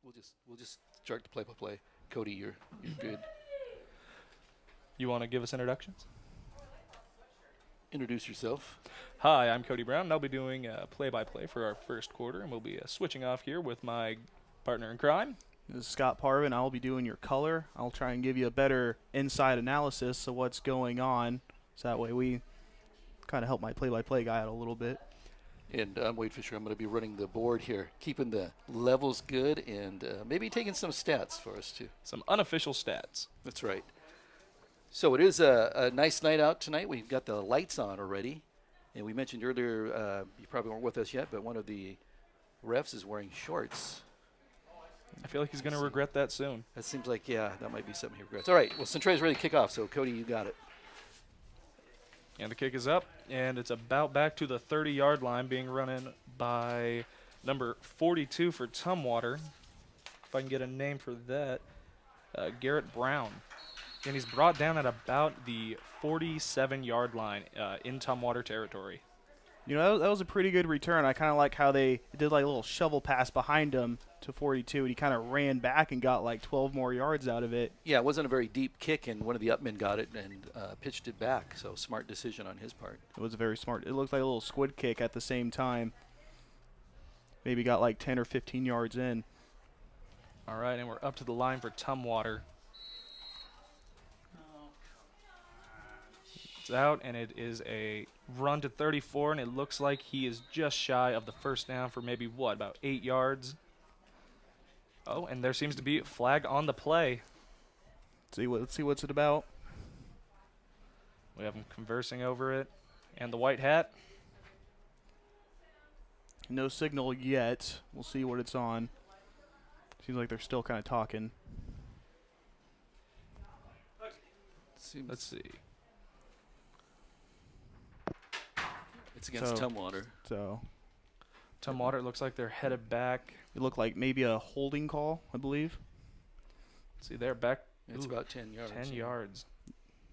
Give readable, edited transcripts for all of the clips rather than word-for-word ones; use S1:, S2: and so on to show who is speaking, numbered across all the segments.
S1: We'll just start the play-by-play. Cody, you're good.
S2: You want to give us introductions?
S1: Introduce yourself.
S2: Hi, I'm Cody Brown, and I'll be doing play-by-play for our first quarter, and we'll be switching off here with my partner in crime.
S3: This is Scott Parvin. I'll be doing your color. I'll try and give you a better inside analysis of what's going on, so that way we kind of help my play-by-play guy out a little bit.
S1: And I'm Wade Fisher. I'm going to be running the board here, keeping the levels good, and maybe taking some stats for us too.
S2: Some unofficial stats.
S1: That's right. So it is a nice night out tonight. We've got the lights on already. And we mentioned earlier, you probably weren't with us yet, but one of the refs is wearing shorts.
S2: I feel like he's going to regret that soon.
S1: That seems like, yeah, that might be something he regrets. All right, well, Centralia's ready to kick off, so Cody, you got it.
S2: And the kick is up, and it's about back to the 30-yard line, being run in by number 42 for Tumwater. If I can get a name for that, Garrett Brown. And he's brought down at about the 47-yard line in Tumwater territory.
S3: You know, that was a pretty good return. I kind of like how they did like a little shovel pass behind him to 42, and he kind of ran back and got like 12 more yards out of it.
S1: Yeah, it wasn't a very deep kick, and one of the upmen got it and pitched it back, so smart decision on his part.
S3: It was very smart. It looked like a little squid kick at the same time. Maybe got like 10 or 15 yards in.
S2: All right, and we're up to the line for Tumwater. It's out, and it is a run to 34, and it looks like he is just shy of the first down for maybe, what, about 8 yards? Oh, and there seems to be a flag on the play.
S3: Let's see what's it about.
S2: We have him conversing over it. And the white hat.
S3: No signal yet. We'll see what it's on. Seems like they're still kind of talking.
S2: Let's see.
S1: It's against Tumwater.
S3: So
S2: Tumwater looks like they're headed back.
S3: it looked like maybe a holding call, I believe.
S2: Let's see, they're back.
S1: It's about 10 yards.
S2: 10 yards.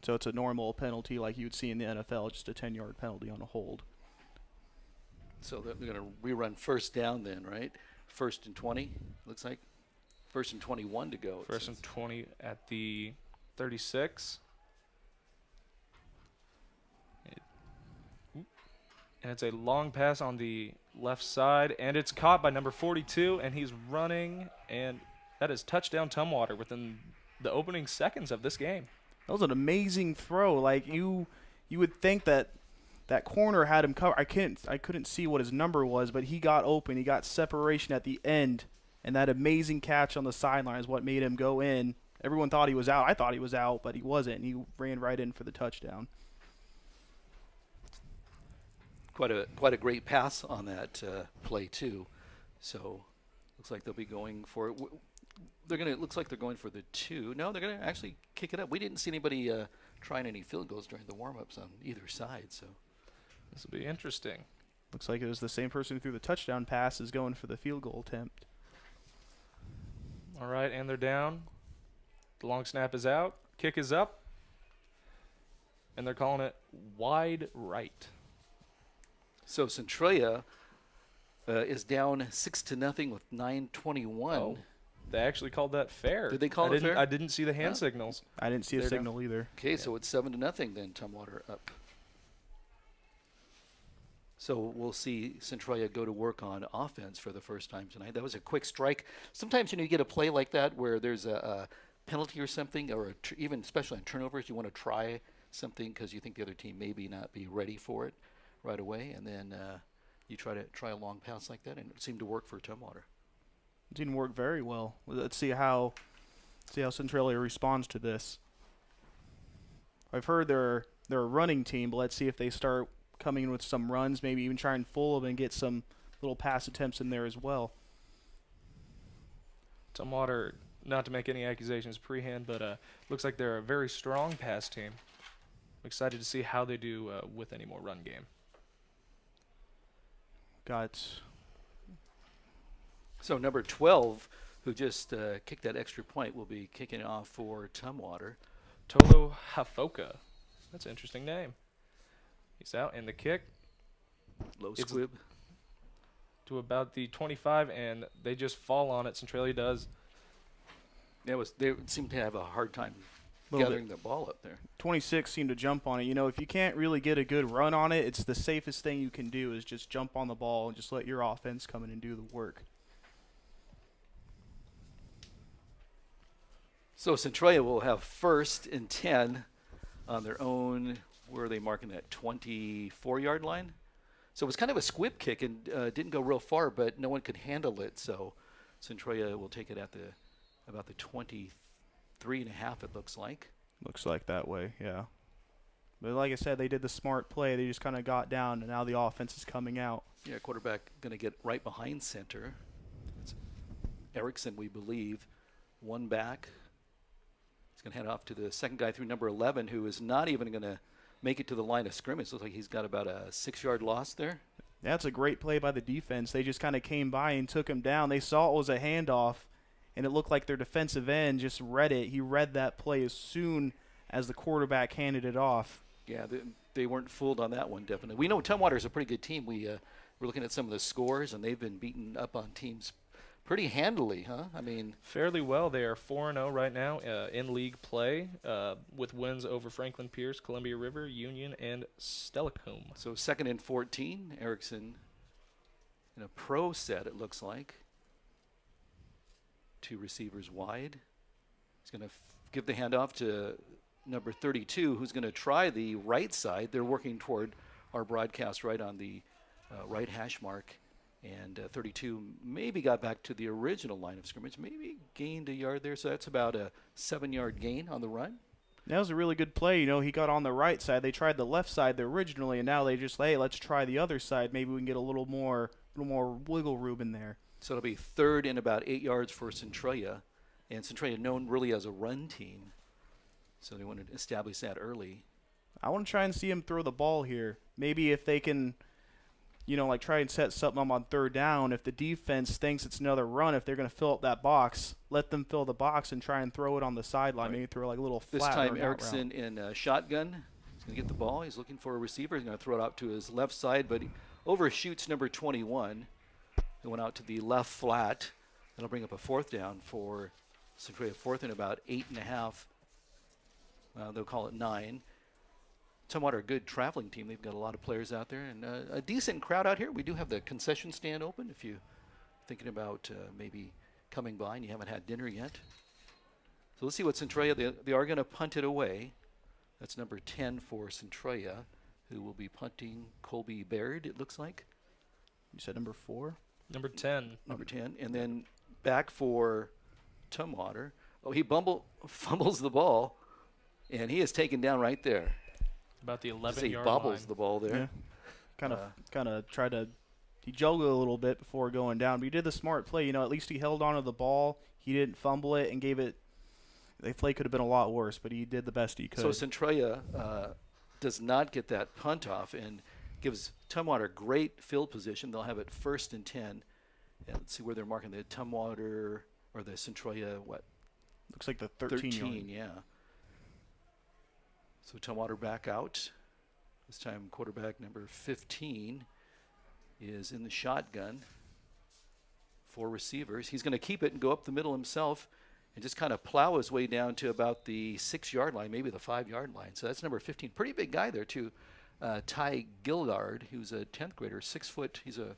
S3: So it's a normal penalty like you would see in the NFL, just a 10-yard penalty on a hold.
S1: So they're going to rerun first down then, right? First and 20, looks like. First and 21 to go.
S2: First and 20 at the 36. And it's a long pass on the left side, and it's caught by number 42, and he's running, and that is touchdown Tumwater within the opening seconds of this game.
S3: That was an amazing throw. Like you would think that corner had him covered. I couldn't see what his number was, but he got open. He got separation at the end, and that amazing catch on the sideline is what made him go in. Everyone thought he was out. I thought he was out, but he wasn't. And he ran right in for the touchdown.
S1: Quite a great pass on that play too. So looks like they'll be going for it. Looks like they're going for the 2. No, they're gonna actually kick it up. We didn't see anybody trying any field goals during the warm-ups on either side. So
S2: This will be interesting.
S3: Looks like it was the same person who threw the touchdown pass is going for the field goal attempt.
S2: All right, and they're down. The long snap is out. Kick is up. And they're calling it wide right.
S1: So Centralia is down 6-0 with 9:21.
S2: Oh, they actually called that fair.
S1: Did they call it fair?
S2: I didn't see the hand signals.
S3: I didn't see a signal either.
S1: Okay, so it's 7-0 then. Tumwater up. So we'll see Centralia go to work on offense for the first time tonight. That was a quick strike. Sometimes you get a play like that where there's a penalty or something, or even especially on turnovers, you want to try something because you think the other team maybe not be ready for it right away, and then you try a long pass like that, and it seemed to work for Tumwater.
S3: It didn't work very well. Let's see how Centralia responds to this. I've heard they're a running team, but let's see if they start coming in with some runs, maybe even try and fool them and get some little pass attempts in there as well.
S2: Tumwater, not to make any accusations pre-hand, but looks like they're a very strong pass team. I'm excited to see how they do with any more run game.
S1: So number 12, who just kicked that extra point, will be kicking it off for Tumwater.
S2: Tolo Hafoka. That's an interesting name. He's out, and the kick.
S1: Low squib.
S2: to about the 25, and they just fall on it. Centralia does.
S1: They seem to have a hard time
S3: Little
S1: gathering the ball up there.
S3: 26 seemed to jump on it. You know, if you can't really get a good run on it, it's the safest thing you can do is just jump on the ball and just let your offense come in and do the work.
S1: So Centralia will have first and 10 on their own. Where are they marking that? 24-yard line. So it was kind of a squib kick and didn't go real far, but no one could handle it. So Centralia will take it at about the 23 and a half, it looks like.
S3: Looks like that way, yeah. But like I said, they did the smart play. They just kind of got down, and now the offense is coming out.
S1: Yeah, quarterback going to get right behind center. It's Erickson, we believe. One back. He's going to head off to the second guy through number 11, who is not even going to make it to the line of scrimmage. Looks like he's got about a 6-yard loss there.
S3: That's a great play by the defense. They just kind of came by and took him down. They saw it was a handoff, and it looked like their defensive end just read it. He read that play as soon as the quarterback handed it off.
S1: Yeah, they weren't fooled on that one, definitely. We know Tumwater is a pretty good team. We're looking at some of the scores, and they've been beaten up on teams pretty handily, huh? I mean,
S2: Fairly well. They are 4-0 right now in league play with wins over Franklin Pierce, Columbia River, Union, and Stellacombe.
S1: so second and 14. Erickson in a pro set, it looks like. Two receivers wide. He's going to give the handoff to number 32, who's going to try the right side. They're working toward our broadcast right on the right hash mark. And 32 maybe got back to the original line of scrimmage, maybe gained a yard there. So that's about a 7-yard gain on the run.
S3: That was a really good play. You know, he got on the right side. They tried the left side there originally, and now they just, hey, let's try the other side. Maybe we can get a little more wiggle room in there.
S1: So it'll be third and about 8 yards for Centralia. And Centralia known really as a run team. So they want to establish that early.
S3: I want to try and see him throw the ball here. Maybe if they can, you know, like try and set something up on third down. If the defense thinks it's another run, if they're going to fill up that box, let them fill the box and try and throw it on the sideline.
S1: Right.
S3: Maybe throw like a little
S1: This
S3: flat
S1: time
S3: or an out
S1: Erickson in shotgun. He's going to get the ball. He's looking for a receiver. He's going to throw it out to his left side, but he overshoots number 21. He went out to the left flat. That'll bring up a fourth down for Centralia. Fourth and about 8.5. They'll call it 9. Tumwater, a good traveling team. They've got a lot of players out there and a decent crowd out here. We do have the concession stand open if you're thinking about maybe coming by and you haven't had dinner yet. So let's see what Centralia, they are going to punt it away. That's number 10 for Centralia, who will be punting Colby Baird, it looks like.
S3: You said number 4?
S2: Number 10.
S1: Number 10. And then back for Tumwater. Oh, he fumbles the ball, and he is taken down right there.
S2: About the
S1: He
S2: 11-yard
S1: bobbles
S2: line.
S1: the ball there.
S3: Yeah. Kind of tried to he juggled a little bit before going down, but he did the smart play. You know, at least he held onto the ball. He didn't fumble it and gave it. The play could have been a lot worse, but he did the best he could.
S1: So Centralia does not get that punt off and gives Tumwater great field position. They'll have it first and 10. And let's see where they're marking the Tumwater or the Centralia, what?
S3: Looks like the 13
S1: yeah. So Tumwater back out. This time quarterback number 15 is in the shotgun. 4 receivers. He's going to keep it and go up the middle himself and just kind of plow his way down to about the 6-yard line, maybe the 5-yard line. So that's number 15. Pretty big guy there, too. Ty Gilgard, who's a 10th grader, 6 foot. He's a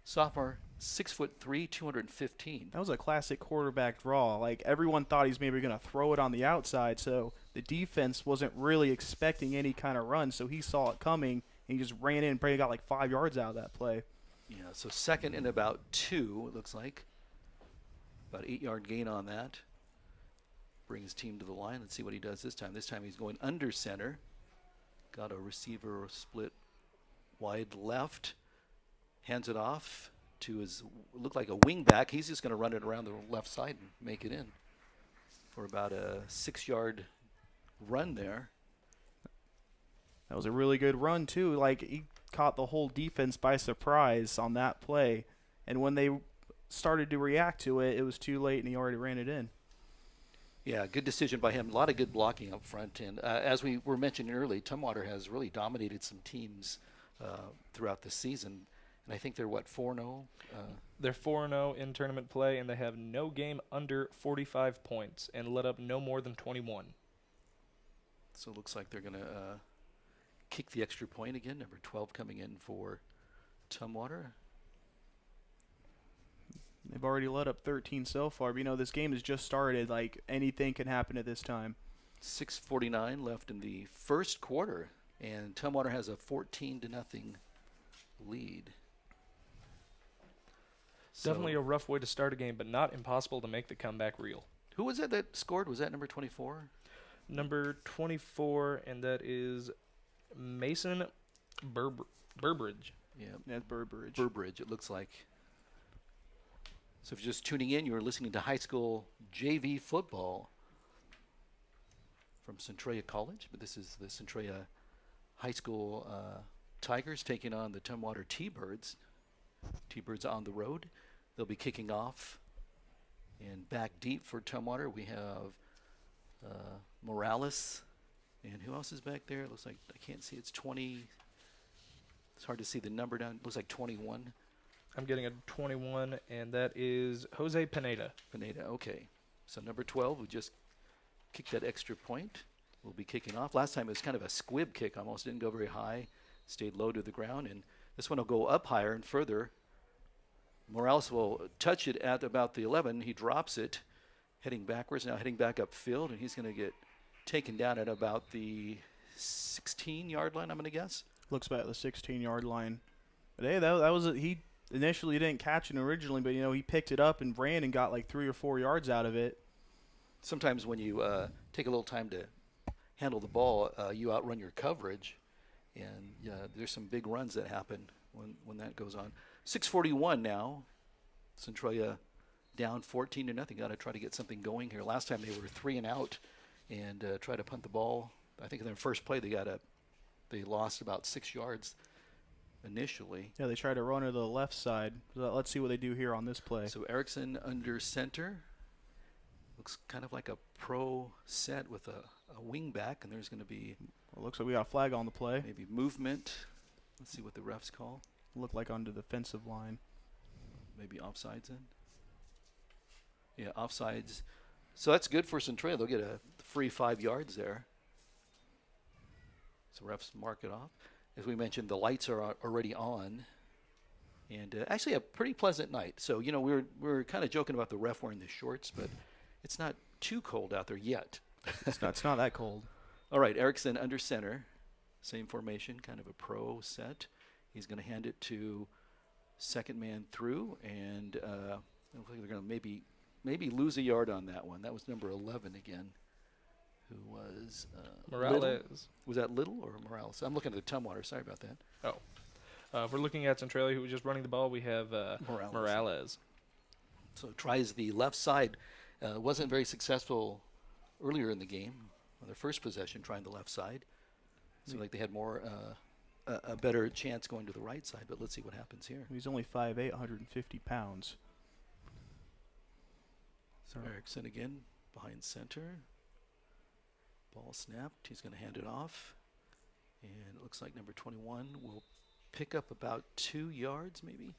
S1: sophomore, 6'3", 215.
S3: That was a classic quarterback draw. Like, everyone thought he's maybe going to throw it on the outside, so the defense wasn't really expecting any kind of run, so he saw it coming, and he just ran in and probably got like 5 yards out of that play.
S1: Yeah, so second and about 2, it looks like. About 8-yard gain on that. Bring his team to the line. Let's see what he does this time. This time he's going under center. Got a receiver split wide left. Hands it off to his, look like a wing back. He's just going to run it around the left side and make it in for about a 6-yard run there.
S3: That was a really good run, too. Like, he caught the whole defense by surprise on that play. And when they started to react to it, it was too late, and he already ran it in.
S1: Yeah, good decision by him. A lot of good blocking up front. And as we were mentioning earlier, Tumwater has really dominated some teams throughout the season. And I think they're, what, 4-0?
S2: They're 4-0 in tournament play, and they have no game under 45 points and let up no more than 21.
S1: So it looks like they're going to kick the extra point again. Number 12 coming in for Tumwater.
S3: They've already let up 13 so far. But, this game has just started. Like, anything can happen at this time.
S1: 6:49 left in the first quarter, and Tumwater has a 14-0 lead.
S2: Definitely
S1: So
S2: a rough way to start a game, but not impossible to make the comeback real.
S1: who was it that scored? Was that number 24?
S2: Number 24, and that is Mason Burbridge.
S1: Yeah,
S3: That's Burbridge.
S1: Burbridge, it looks like. So if you're just tuning in, you're listening to high school JV football from Centralia College, but this is the Centralia High School Tigers taking on the Tumwater T-Birds. T-Birds on the road. They'll be kicking off. And back deep for Tumwater, we have Morales. And who else is back there? It looks like, I can't see, it's 20. It's hard to see the number down. It looks like 21.
S2: I'm getting a 21, and that is Jose Pineda.
S1: Pineda, okay. So number 12, we just kicked that extra point. We'll be kicking off. Last time it was kind of a squib kick, almost didn't go very high, stayed low to the ground, and this one will go up higher and further. Morales will touch it at about the 11. He drops it, heading backwards, now heading back upfield, and he's going to get taken down at about the 16-yard line, I'm going to guess.
S3: Looks about the 16-yard line. But hey, that was he initially didn't catch it originally, but he picked it up and ran and got like 3 or 4 yards out of it.
S1: Sometimes when you take a little time to handle the ball, you outrun your coverage, and there's some big runs that happen when that goes on. 6:41 now. Centralia down 14-0. Got to try to get something going here. Last time they were 3 and out and try to punt the ball. I think in their first play they lost about 6 yards initially.
S3: Yeah, they tried to run to the left side. So let's see what they do here on this play.
S1: So Erickson under center. Looks kind of like a pro set with a wing back, and there's going to be
S3: Well, looks like we got a flag on the play.
S1: maybe movement. Let's see what the refs call.
S3: Looked like on the defensive line.
S1: Maybe offsides in. Yeah, offsides. So that's good for Centralia. They'll get a free 5 yards there. So refs mark it off. As we mentioned, the lights are already on. And actually a pretty pleasant night. So, we were kind of joking about the ref wearing the shorts, but it's not too cold out there yet.
S3: It's not that cold.
S1: All right, Erickson under center. Same formation, kind of a pro set. He's going to hand it to second man through, and it looks like they're going to maybe lose a yard on that one. That was number 11 again, who was
S2: Morales.
S1: Little. Was that Little or Morales? I'm looking at the Tumwater. Sorry about that.
S2: Oh. If we're looking at Centralia, who was just running the ball, we have Morales.
S1: So tries the left side. Wasn't very successful earlier in the game on their first possession, trying the left side. Seemed like they had more a better chance going to the right side, but let's see what happens here.
S3: He's only 5'8", 150 pounds.
S1: So Erickson again behind center. Ball snapped. He's going to hand it off. And it looks like number 21 will pick up about 2 yards maybe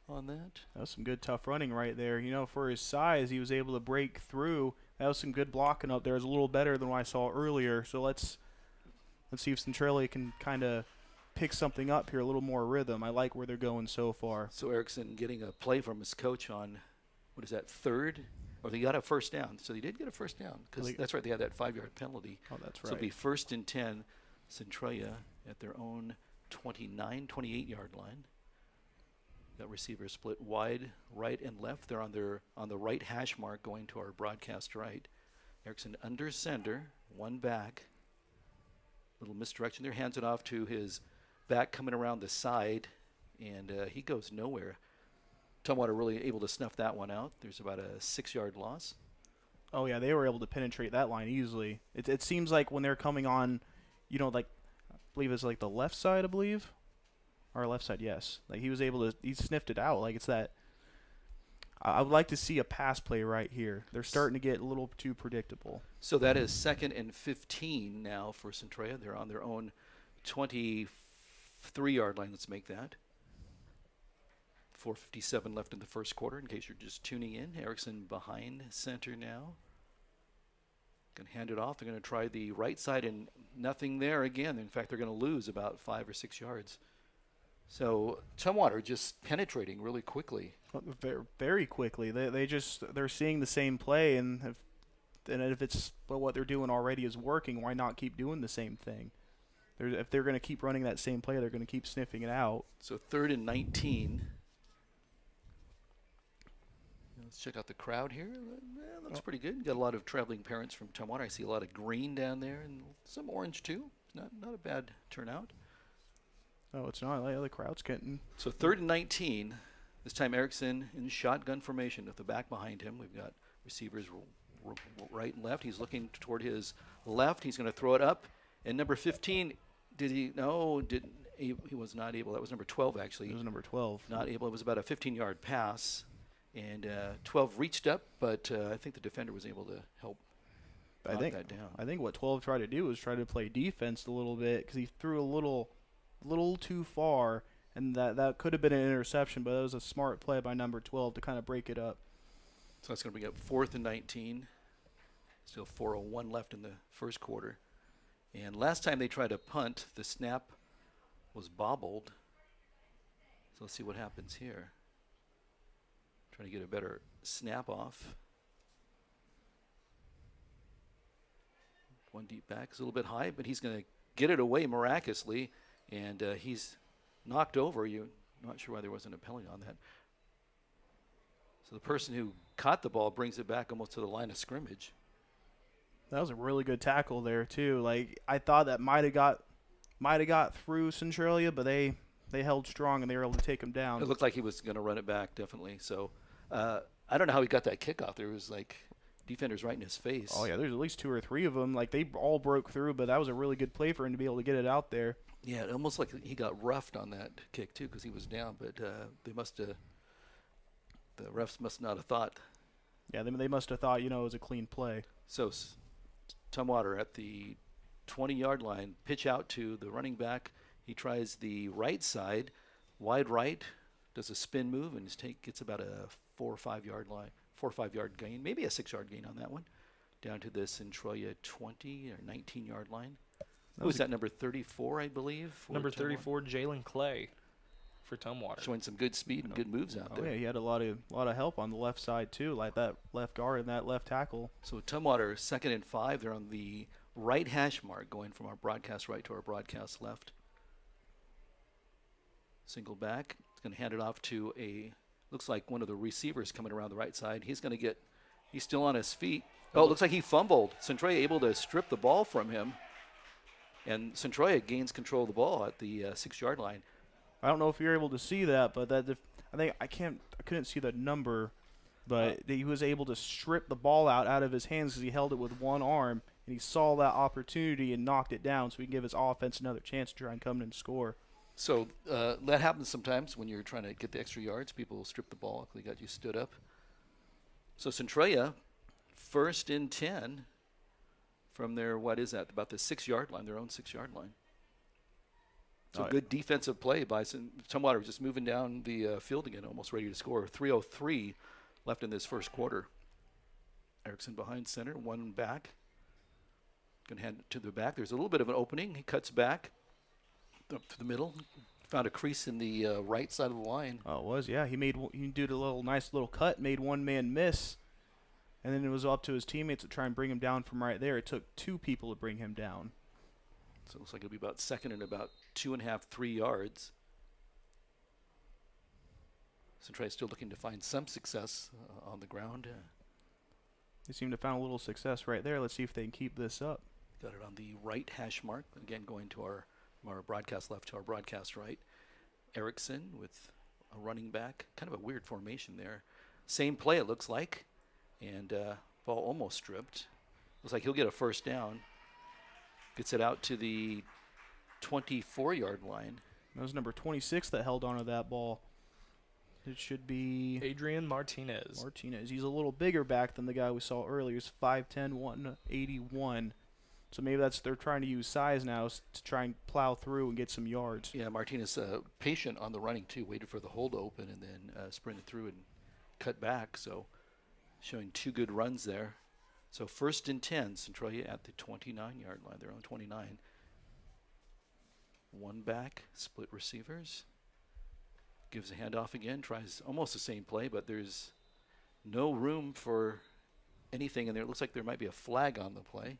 S1: on that.
S3: That was some good tough running right there. For his size, he was able to break through. That was some good blocking up there. It was a little better than what I saw earlier. So let's see if Centralia can kind of pick something up here, a little more rhythm. I like where they're going so far.
S1: So Erickson getting a play from his coach on, what is that, third? Or they got a first down. So they did get a first down because that's right, they had that 5-yard penalty.
S3: Oh, that's
S1: So
S3: right.
S1: it'll be 1st and 10, Centralia at their own 28-yard line. Got receivers split wide, right and left. They're on the right hash mark going to our broadcast right. Erickson under center, one back. Little misdirection there. Hands it off to his back coming around the side, and he goes nowhere. Tumwater really able to snuff that one out. There's about a 6-yard loss.
S3: Oh, yeah, they were able to penetrate that line easily. It seems like when they're coming on, like, I believe it's like the left side, Or left side, yes. Like, he sniffed it out. Like, it's that. I would like to see a pass play right here. They're starting to get a little too predictable.
S1: So that is 2nd and 15 now for Centralia. They're on their own 23-yard line. Let's make that. 4:57 left in the first quarter, in case you're just tuning in. Erickson behind center now. Going to hand it off. They're going to try the right side, and nothing there again. In fact, they're going to lose about 5 or 6 yards. So Tumwater just penetrating really quickly.
S3: Very, very quickly. They're seeing the same play, and if it's what they're doing already is working, why not keep doing the same thing? If they're going to keep running that same play, they're going to keep sniffing it out.
S1: So 3rd and 19. Let's check out the crowd here. Looks pretty good. Got a lot of traveling parents from Tumwater. I see a lot of green down there and some orange too. Not a bad turnout.
S3: Oh, it's not. The crowd's getting.
S1: So 3rd and 19. This time Erickson in shotgun formation with the back behind him. We've got receivers right and left. He's looking toward his left. He's going to throw it up. And number 15, he was not able. That was number 12 actually.
S3: It was number 12.
S1: Not able. It was about a 15-yard pass. And 12 reached up, but I think the defender was able to help knock that down.
S3: I think what 12 tried to do was try to play defense a little bit because he threw a little too far, and that could have been an interception, but it was a smart play by number 12 to kind of break it up.
S1: So that's going to bring up 4th and 19. Still 4:01 left in the first quarter. And last time they tried to punt, the snap was bobbled. So let's see what happens here. Trying to get a better snap off. One deep back is a little bit high, but he's going to get it away miraculously, and he's knocked over. You're not sure why there wasn't a penalty on that. So the person who caught the ball brings it back almost to the line of scrimmage.
S3: That was a really good tackle there too. Like I thought that might have got through Centralia, but they held strong and they were able to take him down.
S1: It looked like he was going to run it back, definitely. So I don't know how he got that kickoff. There was like defenders right in his face.
S3: Oh yeah, there's at least 2 or 3 of them. Like they all broke through, but that was a really good play for him to be able to get it out there.
S1: Yeah, it almost like he got roughed on that kick too because he was down. But the refs must not have thought.
S3: Yeah, they must have thought it was a clean play.
S1: So Tumwater at the 20-yard line, pitch out to the running back. He tries the right side, wide right, does a spin move, and gets about a 4 or 5 yard gain, maybe a 6-yard gain on that one, down to the Centralia 20 or 19-yard line. Who was that, number 34, I believe?
S2: Number 34, Jalen Clay for Tumwater.
S1: Showing some good speed and good moves out there.
S3: Yeah, he had a lot of help on the left side too, like that left guard and that left tackle.
S1: So Tumwater 2nd and 5. They're on the right hash mark, going from our broadcast right to our broadcast left. Single back. It's going to hand it off to looks like one of the receivers coming around the right side. He's still on his feet. Oh, it looks like he fumbled. Centralia able to strip the ball from him. And Centralia gains control of the ball at the 6-yard line.
S3: I don't know if you're able to see that, but I couldn't see the number, but he was able to strip the ball out of his hands because he held it with one arm, and he saw that opportunity and knocked it down so he can give his offense another chance to try and come in and score.
S1: So that happens sometimes when you're trying to get the extra yards. People will strip the ball if they got you stood up. So Centralia, 1st and 10 from their, about the 6-yard line, their own 6-yard line. So good defensive play by Tumwater, just moving down the field again, almost ready to score. 3:03 left in this first quarter. Erickson behind center, one back. Going to hand it to the back. There's a little bit of an opening. He cuts back up to the middle. Found a crease in the right side of the line.
S3: Oh, it was, yeah. He did a nice little cut, made one man miss, and then it was up to his teammates to try and bring him down from right there. It took 2 people to bring him down.
S1: So it looks like it'll be about 2nd and about 2.5, 3 yards. Centralia still looking to find some success on the ground.
S3: They seem to have found a little success right there. Let's see if they can keep this up.
S1: Got it on the right hash mark. Again, going to our broadcast left to our broadcast right. Erickson with a running back. Kind of a weird formation there. Same play, it looks like. And ball almost stripped. Looks like he'll get a first down. Gets it out to the 24-yard line.
S3: That was number 26 that held onto that ball. It should be
S2: Adrian Martinez.
S3: He's a little bigger back than the guy we saw earlier. He's 5'10", 181. So maybe they're trying to use size now to try and plow through and get some yards.
S1: Yeah, Martinez patient on the running too, waited for the hole to open and then sprinted through and cut back. So showing 2 good runs there. So 1st and 10, Centralia at the 29-yard line. They're on 29. 1 back, split receivers. Gives a handoff again, tries almost the same play, but there's no room for anything in there. It looks like there might be a flag on the play.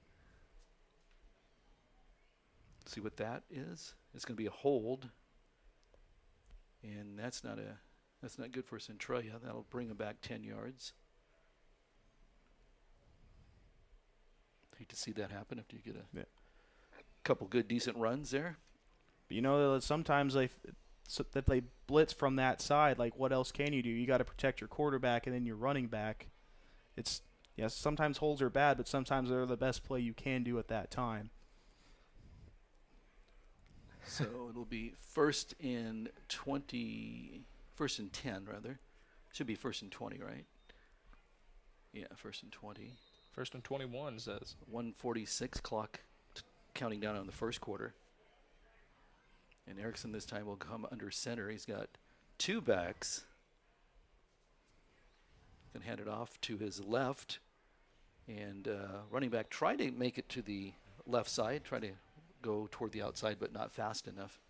S1: See what that is? It's going to be a hold, and that's not good for Centralia. That'll bring them back 10 yards. Hate to see that happen after you get a couple good, decent runs there.
S3: But you know, sometimes if they blitz from that side, like what else can you do? You got to protect your quarterback and then your running back. Sometimes holds are bad, but sometimes they're the best play you can do at that time.
S1: So it'll be 1st and 10 rather. Should be 1st and 20, right? Yeah, 1st and 20.
S2: 1st and 21 says.
S1: 1:46 clock counting down on the first quarter. And Erickson this time will come under center. He's got 2 backs. Can hand it off to his left. And running back tried to make it to the left side, try to go toward the outside, but not fast enough.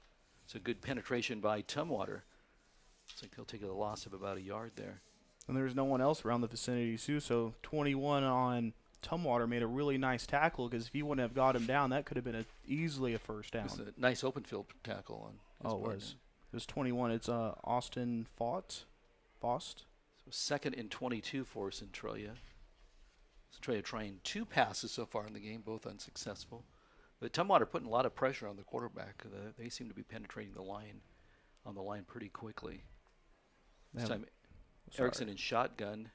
S1: So good penetration by Tumwater. Looks like he'll take a loss of about a yard there.
S3: And there's no one else around the vicinity, too. So 21 on Tumwater made a really nice tackle, because if he wouldn't have got him down, that could have been easily a first down.
S1: It was a nice open field tackle on his
S3: it
S1: part.
S3: was. It was 21. It's Austin Faust.
S1: So 2nd and 22 for Centralia. Centralia trying 2 passes so far in the game, both unsuccessful. But Tumwater putting a lot of pressure on the quarterback. They seem to be penetrating the line pretty quickly. This time, Erickson in shotgun.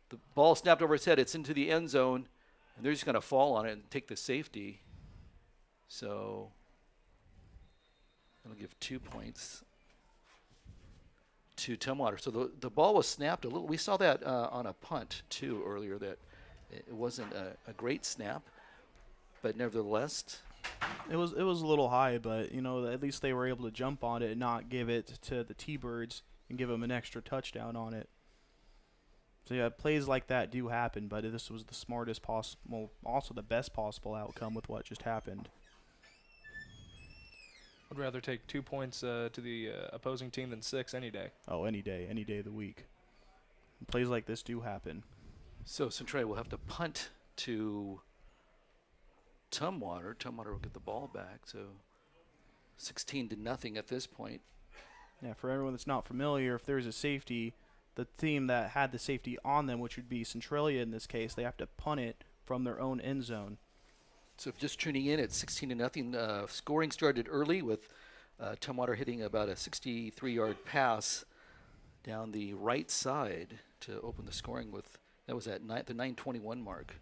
S1: The ball snapped over his head. It's into the end zone, and they're just going to fall on it and take the safety. So that'll give 2 points to Tumwater. So the ball was snapped a little. We saw that on a punt, too, earlier, that it wasn't a great snap. But nevertheless,
S3: it was a little high, but at least they were able to jump on it and not give it to the T-Birds and give them an extra touchdown on it. So yeah, plays like that do happen, but this was the smartest possible, also the best possible outcome with what just happened.
S2: I'd rather take 2 points to the opposing team than 6 any day.
S3: Oh, any day of the week. Plays like this do happen.
S1: So Centralia will have to punt to Tumwater. Tumwater will get the ball back. So 16-0 at this point.
S3: Yeah, for everyone that's not familiar, if there's a safety, the team that had the safety on them, which would be Centralia in this case, they have to punt it from their own end zone.
S1: So if just tuning in, it's 16-0. Scoring started early with Tumwater hitting about a 63-yard pass down the right side to open the scoring with. That was at the 9:21 mark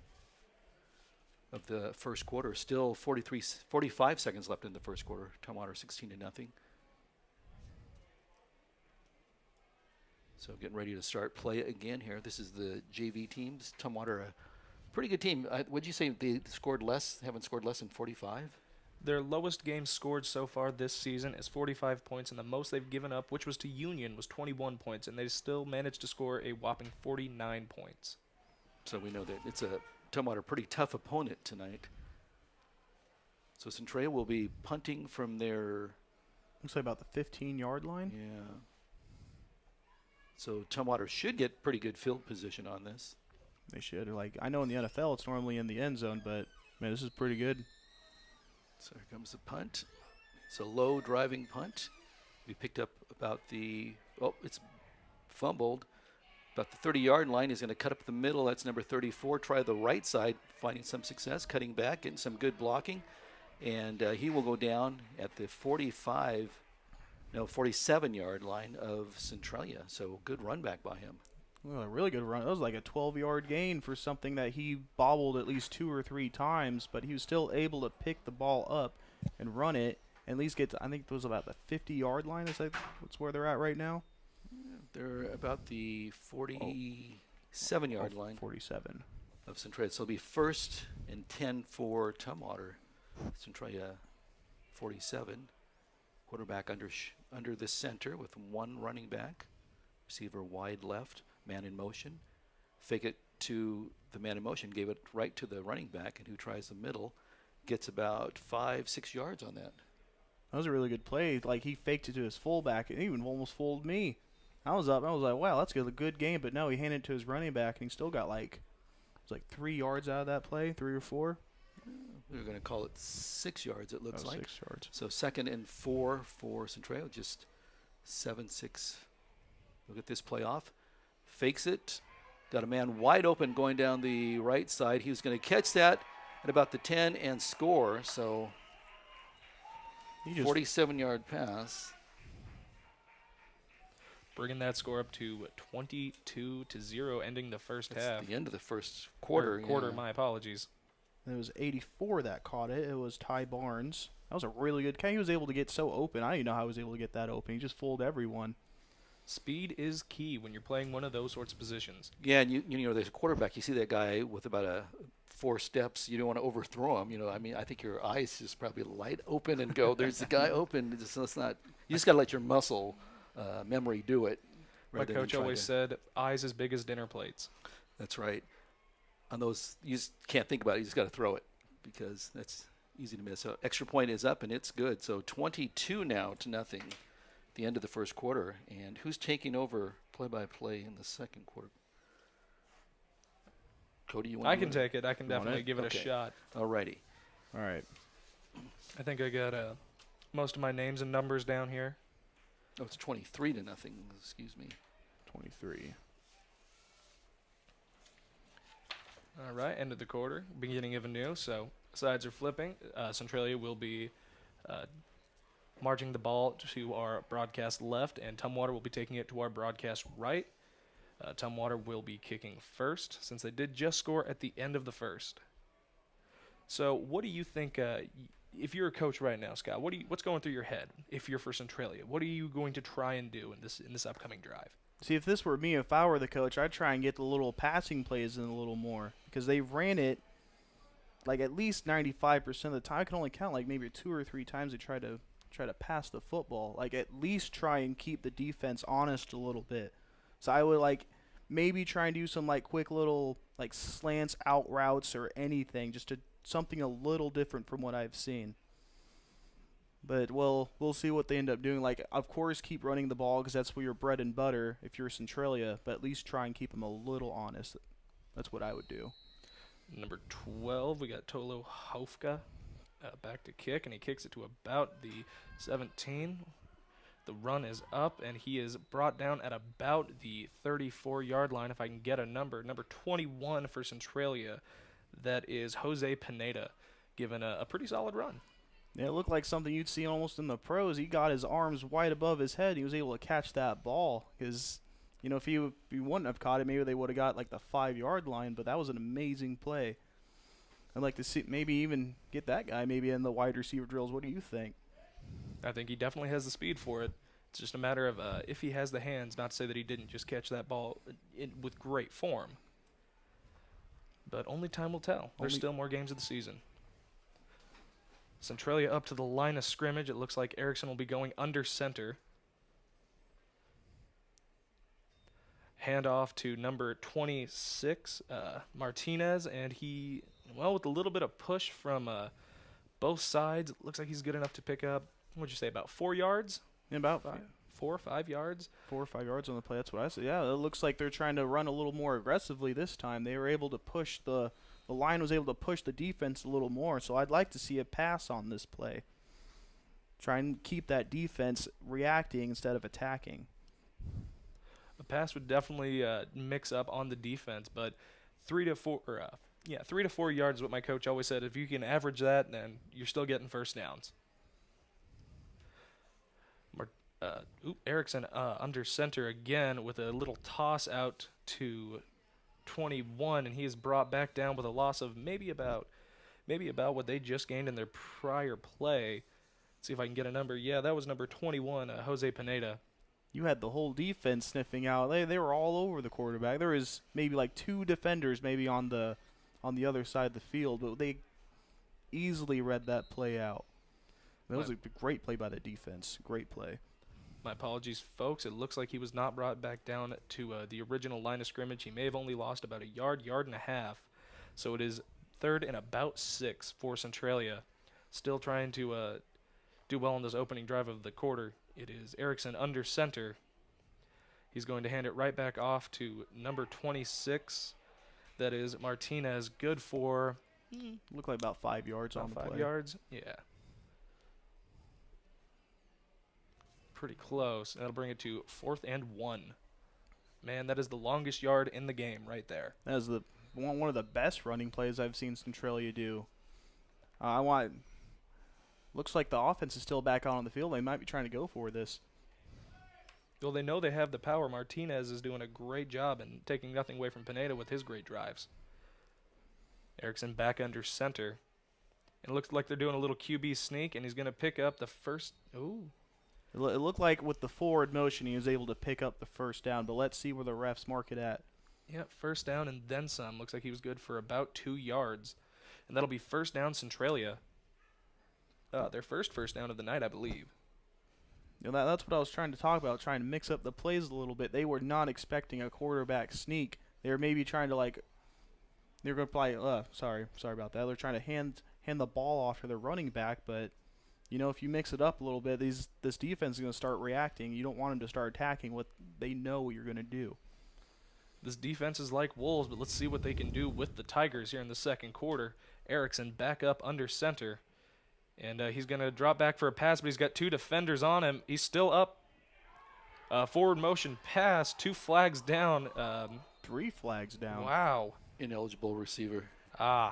S1: of the first quarter. Still 45 seconds left in the first quarter. Tumwater 16-0. So getting ready to start play again here. This is the JV teams. Tumwater, a pretty good team. Would you say they haven't scored less than 45?
S2: Their lowest game scored so far this season is 45 points, and the most they've given up, which was to Union, was 21 points, and they still managed to score a whopping 49 points.
S1: So we know that it's a Tumwater pretty tough opponent tonight. So Centralia will be punting from their...
S3: Looks like about the 15-yard line.
S1: Yeah. So Tumwater should get pretty good field position on this.
S3: They should. I know in the NFL it's normally in the end zone, but, man, this is pretty good.
S1: So here comes the punt. It's a low driving punt. We picked up about it's fumbled. About the 30-yard line. He's going to cut up the middle. That's number 34. Try the right side, finding some success, cutting back, getting some good blocking. And he will go down at the 47-yard line of Centralia. So good run back by him.
S3: Well, a really good run. That was like a 12-yard gain for something that he bobbled at least 2 or 3 times, but he was still able to pick the ball up and run it, and at least get to, I think it was about the 50-yard line. That's where they're at right now.
S1: They're about the 47-yard line.
S3: 47.
S1: of Centralia. So it'll be 1st and 10 for Tumwater. Centralia 47. Quarterback under the center with one running back. Receiver wide left. Man in motion. Fake it to the man in motion. Gave it right to the running back, and who tries the middle gets about 5-6 yards on that.
S3: That was a really good play. Like, he faked it to his fullback and even almost fooled me. I was up. I was like, wow, that's a good game. But no, he handed it to his running back, and he still got it was like 3 yards out of that play, 3 or 4.
S1: We were going to call it 6 yards, it looks like.
S3: 6 yards.
S1: So 2nd and 4 for Centralia, just 7-6. Look at this play off. Fakes it. Got a man wide open going down the right side. He was going to catch that at about the 10 and score. So 47-yard pass.
S2: Bringing that score up to 22-0, ending the first
S1: That's
S2: half.
S1: the end of the first quarter.
S2: Quarter, my apologies.
S3: And it was 84 that caught it. It was Ty Barnes. That was a really good catch. He was able to get so open. I didn't know how he was able to get that open. He just fooled everyone.
S2: Speed is key when you're playing one of those sorts of positions.
S1: Yeah, and you know, there's a quarterback. You see that guy with about 4 steps. You don't want to overthrow him. You know, I mean, I think your eyes just probably light open and go, "There's the guy open." Let's not. You just got to let your muscle memory do it.
S2: My coach always said, "Eyes as big as dinner plates."
S1: That's right. On those, you just can't think about it. You just got to throw it because that's easy to miss. So extra point is up and it's good. So 22 now to nothing. The end of the first quarter. And who's taking over play-by-play in the second quarter? Cody, you want?
S2: I can take it. I can definitely give it a shot.
S1: All righty.
S3: All right.
S2: I think I got most of my names and numbers down here.
S1: Oh, it's 23 to nothing. Excuse me.
S3: 23.
S2: All right, end of the quarter, beginning of a new. So sides are flipping. Centralia will be marching the ball to our broadcast left, and Tumwater will be taking it to our broadcast right. Tumwater will be kicking first, since they did just score at the end of the first. So what do you think, if you're a coach right now, Scott, what's going through your head if you're for Centralia? What are you going to try and do in this upcoming drive?
S3: See, if this were me, if I were the coach, I'd try and get the little passing plays in a little more because they ran it like at least 95% of the time. I can only count like maybe 2 or 3 times they try to pass the football. Like at least try and keep the defense honest a little bit. So I would like maybe try and do some like quick little like slants, out routes, or anything, just to something a little different from what I've seen. But we'll see what they end up doing. Like, of course, keep running the ball because that's where your bread and butter if you're Centralia. But at least try and keep them a little honest. That's what I would do.
S2: Number 12, we got Tolo Hofka back to kick, and he kicks it to about the 17. The run is up, and he is brought down at about the 34-yard line. If I can get a number 21 for Centralia, that is Jose Pineda, given a pretty solid run.
S3: Yeah, it looked like something you'd see almost in the pros. He got his arms wide above his head. He was able to catch that ball because, you know, if he wouldn't have caught it, maybe they would have got like the 5-yard line. But that was an amazing play. I'd like to see maybe even get that guy maybe in the wide receiver drills. What do you think?
S2: I think he definitely has the speed for it. It's just a matter of if he has the hands, not to say that he didn't just catch that ball with great form. But only time will tell. There's still more games of the season. Centralia up to the line of scrimmage. It looks like Erickson will be going under center. Handoff to number 26, Martinez, and he, well, with a little bit of push from both sides, it looks like he's good enough to pick up, what'd you say, about 4 yards?
S3: About
S2: 4 or 5 yards?
S3: 4 or 5 yards on the play. That's what I said. Yeah, it looks like they're trying to run a little more aggressively this time. They were able to push the line was able to push the defense a little more. So I'd like to see a pass on this play. Try and keep that defense reacting instead of attacking.
S2: A pass would definitely mix up on the defense, but 3 to 4 yards is what my coach always said. If you can average that, then you're still getting first downs. Erickson under center again with a little toss out to 21, and he is brought back down with a loss of maybe about what they just gained in their prior play. Let's see if I can get a number. Yeah, that was number 21, Jose Pineda.
S3: You had the whole defense sniffing out. They were all over the quarterback. There was maybe like 2 defenders maybe on the on the other side of the field, but they easily read that play out. That was a great play by the defense. Great play.
S2: My apologies, folks. It looks like he was not brought back down to the original line of scrimmage. He may have only lost about a yard, yard and a half. So it is 3rd and about 6 for Centralia. Still trying to do well on this opening drive of the quarter. It is Erickson under center. He's going to hand it right back off to number 26. That is Martinez. Good for
S3: Looked like about 5 yards on the play.
S2: 5 yards. Yeah. Pretty close. That'll bring it to 4th and 1. Man, that is the longest yard in the game right there.
S3: That is one of the best running plays I've seen Centralia do. Looks like the offense is still back out on the field. They might be trying to go for this.
S2: Well, they know they have the power. Martinez is doing a great job and taking nothing away from Pineda with his great drives. Erickson back under center. And it looks like they're doing a little QB sneak, and he's going to pick up the first. Ooh.
S3: It looked like with the forward motion he was able to pick up the first down, but let's see where the refs mark it at.
S2: Yeah, first down and then some. Looks like he was good for about 2 yards. And that'll be first down Centralia. Their first down of the night, I believe.
S3: You know, that's what I was trying to talk about, trying to mix up the plays a little bit. They were not expecting a quarterback sneak. They were maybe trying to they were going to probably, sorry about that. They're trying to hand the ball off to their running back, but you know, if you mix it up a little bit, this defense is going to start reacting. You don't want them to start attacking what they know you're going to do.
S2: This defense is like Wolves, but let's see what they can do with the Tigers here in the second quarter. Erickson back up under center. And he's going to drop back for a pass, but he's got 2 defenders on him. He's still up. Forward motion pass, 2 flags down.
S3: 3 flags down.
S2: Wow.
S1: Ineligible receiver.
S2: Yeah,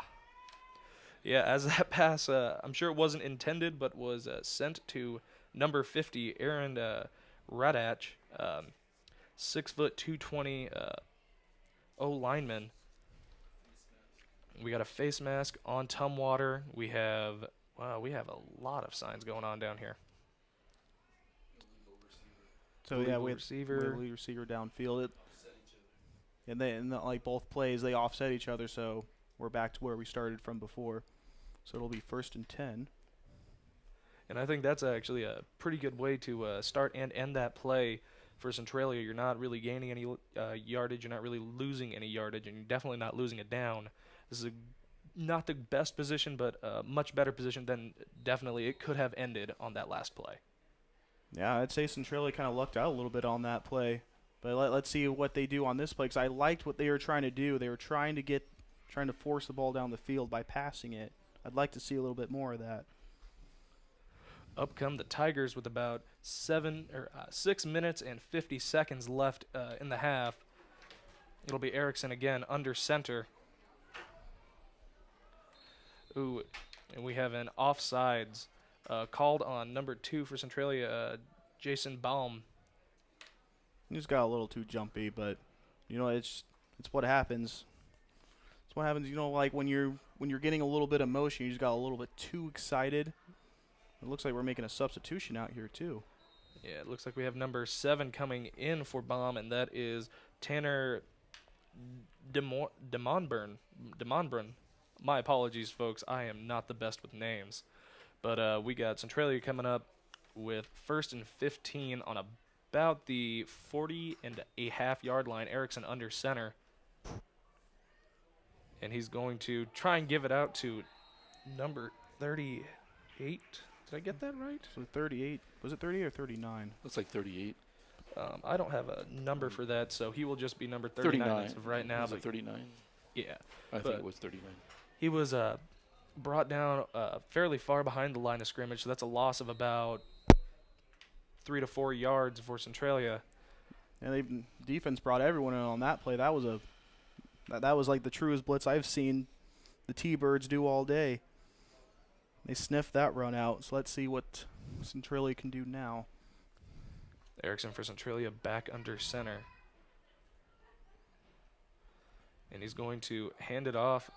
S2: as that pass, I'm sure it wasn't intended, but was sent to number 50, Aaron Radach, 6 foot 220 O lineman. We got a face mask on Tumwater. We have a lot of signs going on down here.
S3: So yeah, we had
S2: receiver,
S3: lead receiver downfield. Like both plays, they offset each other. So we're back to where we started from before. So it'll be 1st and 10.
S2: And I think that's actually a pretty good way to start and end that play for Centralia. You're not really gaining any yardage. You're not really losing any yardage, and you're definitely not losing it down. This is not the best position, but a much better position than definitely it could have ended on that last play.
S3: Yeah, I'd say Centralia kind of lucked out a little bit on that play. But let's see what they do on this play, because I liked what they were trying to do. They were trying to force the ball down the field by passing it. I'd like to see a little bit more of that.
S2: Up come the Tigers with about 6 minutes and 50 seconds left in the half. It'll be Erickson again under center. Ooh, and we have an offsides called on number 2 for Centralia, Jason Baum.
S3: He just got a little too jumpy, but you know it's what happens. It's what happens. You know, like when you're getting a little bit of motion, you just got a little bit too excited. It looks like we're making a substitution out here too.
S2: Yeah, it looks like we have number 7 coming in for Baum, and that is Tanner DeMonbrun. My apologies, folks. I am not the best with names. But we got Centralia coming up with 1st and 15 on about the 40.5 yard line. Erickson under center. And he's going to try and give it out to number 38. Did I get that right?
S3: So 38. Was it 38 or 39?
S1: Looks like 38.
S2: I don't have a number for that, so he will just be number 39 as of right now.
S1: Was it 39?
S2: Yeah.
S1: I think it was 39.
S2: He was brought down fairly far behind the line of scrimmage, so that's a loss of about 3 to 4 yards for Centralia.
S3: And defense brought everyone in on that play. That was like the truest blitz I've seen the T-Birds do all day. They sniffed that run out, so let's see what Centralia can do now.
S2: Erickson for Centralia back under center. And he's going to hand it off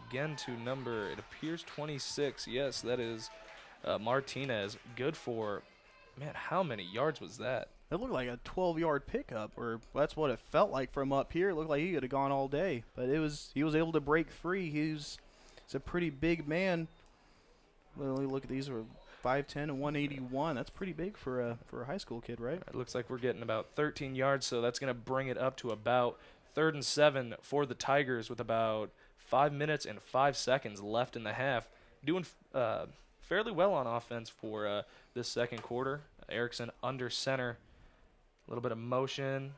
S2: again to number, it appears 26. Yes, that is Martinez. Good for, man, how many yards was that?
S3: It looked like a 12-yard pickup, or that's what it felt like from up here. It looked like he could have gone all day, but he was able to break free. He's a pretty big man. Well, look at these, were 5'10" and 181. That's pretty big for a high school kid, right?
S2: It looks like we're getting about 13 yards, so that's going to bring it up to about 3rd and 7 for the Tigers with about 5 minutes and 5 seconds left in the half. Doing fairly well on offense for this second quarter. Erickson under center. A little bit of motion,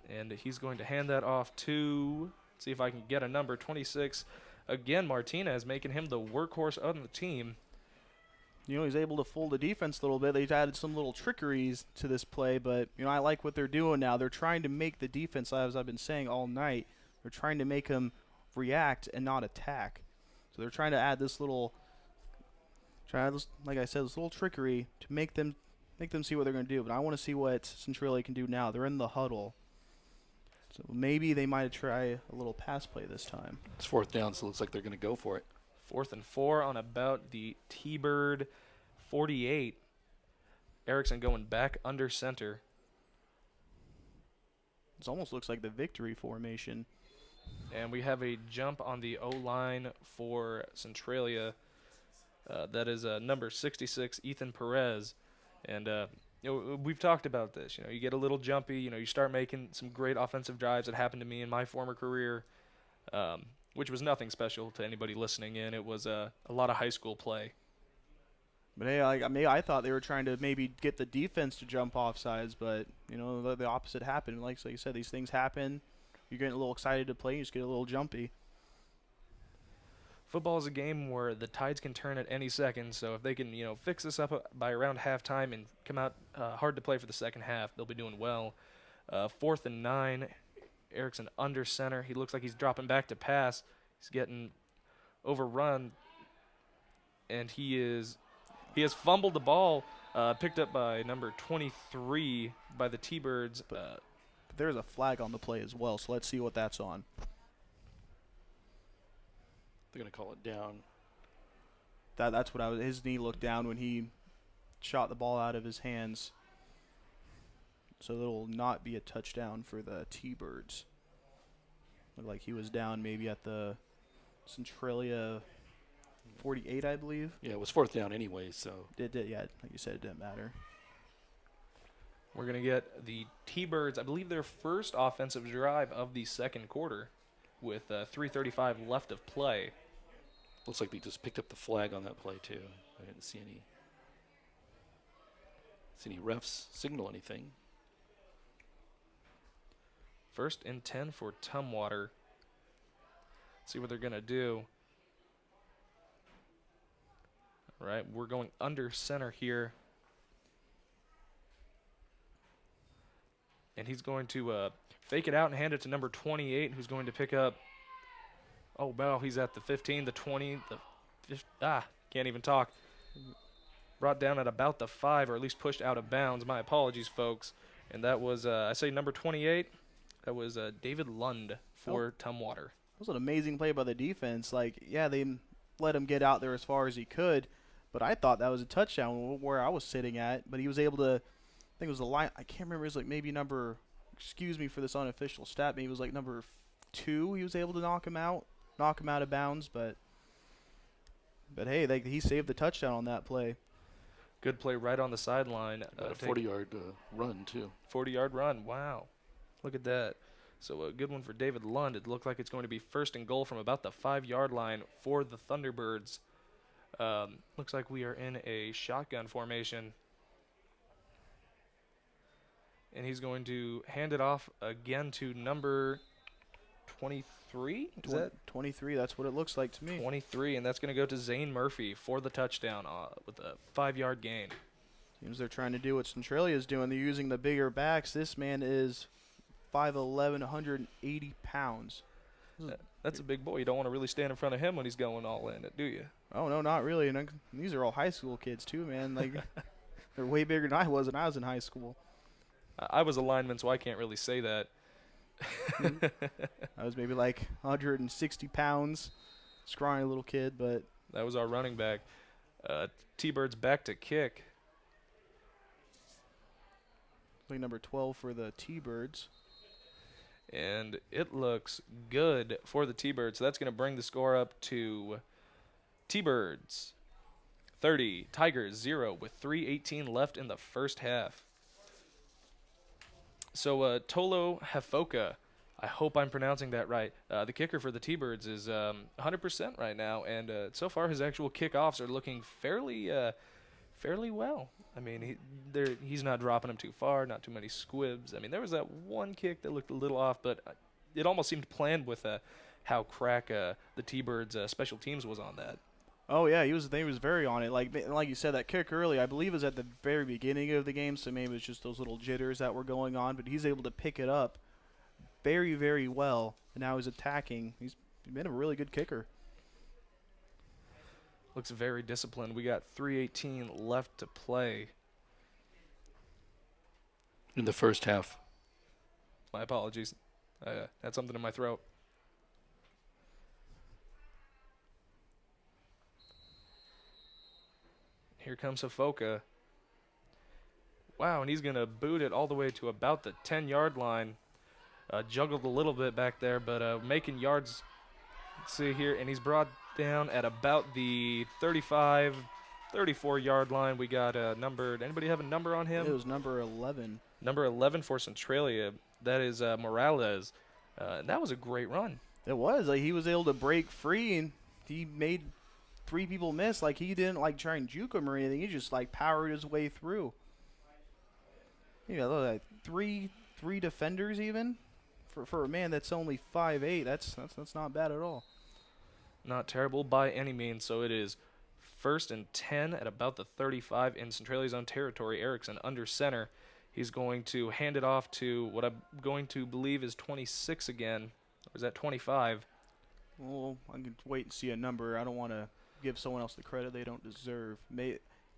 S2: and he's going to hand that off to, see if I can get a number, 26. Again, Martinez making him the workhorse of the team.
S3: You know, he's able to fool the defense a little bit. They've added some little trickeries to this play, but, you know, I like what they're doing now. They're trying to make the defense, as I've been saying all night, they're trying to make them react and not attack. So they're trying to add this little, like I said, this little trickery to make them see what they're going to do. But I want to see what Centralia can do now. They're in the huddle. So maybe they might try a little pass play this time.
S1: It's 4th down, so it looks like they're going to go for it.
S2: 4th and 4 on about the T-Bird 48. Erickson going back under center.
S3: It almost looks like the victory formation.
S2: And we have a jump on the O-line for Centralia. That is number 66, Ethan Perez. And you know, we've talked about this. You know, you get a little jumpy. You know, you start making some great offensive drives. It happened to me in my former career, which was nothing special to anybody listening in. It was a lot of high school play.
S3: But hey, I thought they were trying to maybe get the defense to jump off sides, but you know the opposite happened. Like you said, these things happen. You're getting a little excited to play. You just get a little jumpy.
S2: Football is a game where the tides can turn at any second, so if they can, you know, fix this up by around halftime and come out hard to play for the second half, they'll be doing well. 4th and 9, Erickson under center. He looks like he's dropping back to pass. He's getting overrun, and he has fumbled the ball, picked up by number 23 by the T-Birds.
S3: But there's a flag on the play as well, so let's see what that's on.
S1: They're going to call it down.
S3: That's what his knee looked down when he shot the ball out of his hands. So it'll not be a touchdown for the T-Birds. Looked like he was down maybe at the Centralia 48, I believe.
S1: Yeah, it was 4th down anyway, so.
S3: Yeah, like you said, it didn't matter.
S2: We're going to get the T-Birds, I believe their first offensive drive of the second quarter with 3:35 left of play.
S1: Looks like they just picked up the flag on that play, too. I didn't see any refs signal anything.
S2: 1st and 10 for Tumwater. See what they're going to do. All right, we're going under center here. And he's going to fake it out and hand it to number 28, who's going to pick up. Oh, wow, he's at the 15, the 20, can't even talk. Brought down at about the 5, or at least pushed out of bounds. My apologies, folks. And that was, I say number 28. That was David Lund for Tumwater.
S3: That was an amazing play by the defense. Like, yeah, they let him get out there as far as he could, but I thought that was a touchdown where I was sitting at. But he was able to, I think it was the line, I can't remember, it was like maybe number, excuse me for this unofficial stat, maybe it was like number 2 he was able to knock him out of bounds. But hey, he saved the touchdown on that play.
S2: Good play right on the sideline.
S1: About a 40-yard run, too.
S2: 40-yard run, wow. Look at that. So a good one for David Lund. It looked like it's going to be 1st and goal from about the 5-yard line for the Thunderbirds. Looks like we are in a shotgun formation. And he's going to hand it off again to number 23? Is that
S3: 23? That's what it looks like to me.
S2: 23, and that's going to go to Zane Murphy for the touchdown with a 5-yard gain.
S3: Seems they're trying to do what Centralia is doing. They're using the bigger backs. This man is 5'11", 180 pounds.
S2: That's a big boy. You don't want to really stand in front of him when he's going all in, do you?
S3: Oh, no, not really. And these are all high school kids, too, man. Like, they're way bigger than I was when I was in high school.
S2: I was a lineman, so I can't really say that.
S3: I was maybe like 160 pounds, scrawny little kid, but
S2: that was our running back. T-Birds back to kick.
S3: Like number 12 for the T-Birds.
S2: And it looks good for the T-Birds. So that's going to bring the score up to T-Birds 30, Tigers 0 with 3:18 left in the first half. So Tolo Hefoka, I hope I'm pronouncing that right. The kicker for the T-Birds is 100% right now, and so far his actual kickoffs are looking fairly well. I mean, he's not dropping them too far, not too many squibs. I mean, there was that one kick that looked a little off, but it almost seemed planned with how crack the T-Birds special teams was on that.
S3: Oh yeah, he was very on it. Like you said, that kick early, I believe, was at the very beginning of the game, so maybe it was just those little jitters that were going on. But he's able to pick it up very, very well, and now he's attacking. He's been a really good kicker.
S2: Looks very disciplined. We got 3:18 left to play.
S1: In the first half.
S2: My apologies. I had something in my throat. Here comes Hafoka. Wow, and he's going to boot it all the way to about the 10-yard line. Juggled a little bit back there, but making yards. Let's see here, and he's brought down at about the 35, 34-yard line. We got numbered. Anybody have a number on him?
S3: It was number 11.
S2: Number 11 for Centralia. That is Morales. And that was a great run.
S3: It was. Like, he was able to break free, and he made 3 people miss. Like, he didn't like try and juke him or anything. He just like powered his way through. You know, like three defenders even for a man that's only 5'8". That's not bad at all.
S2: Not terrible by any means. So it is 1st and 10 at about the 35 in Centralia's own territory. Erickson under center. He's going to hand it off to what I'm going to believe is 26 again. Or is that 25?
S3: Well, I can wait and see a number. I don't want to give someone else the credit they don't deserve.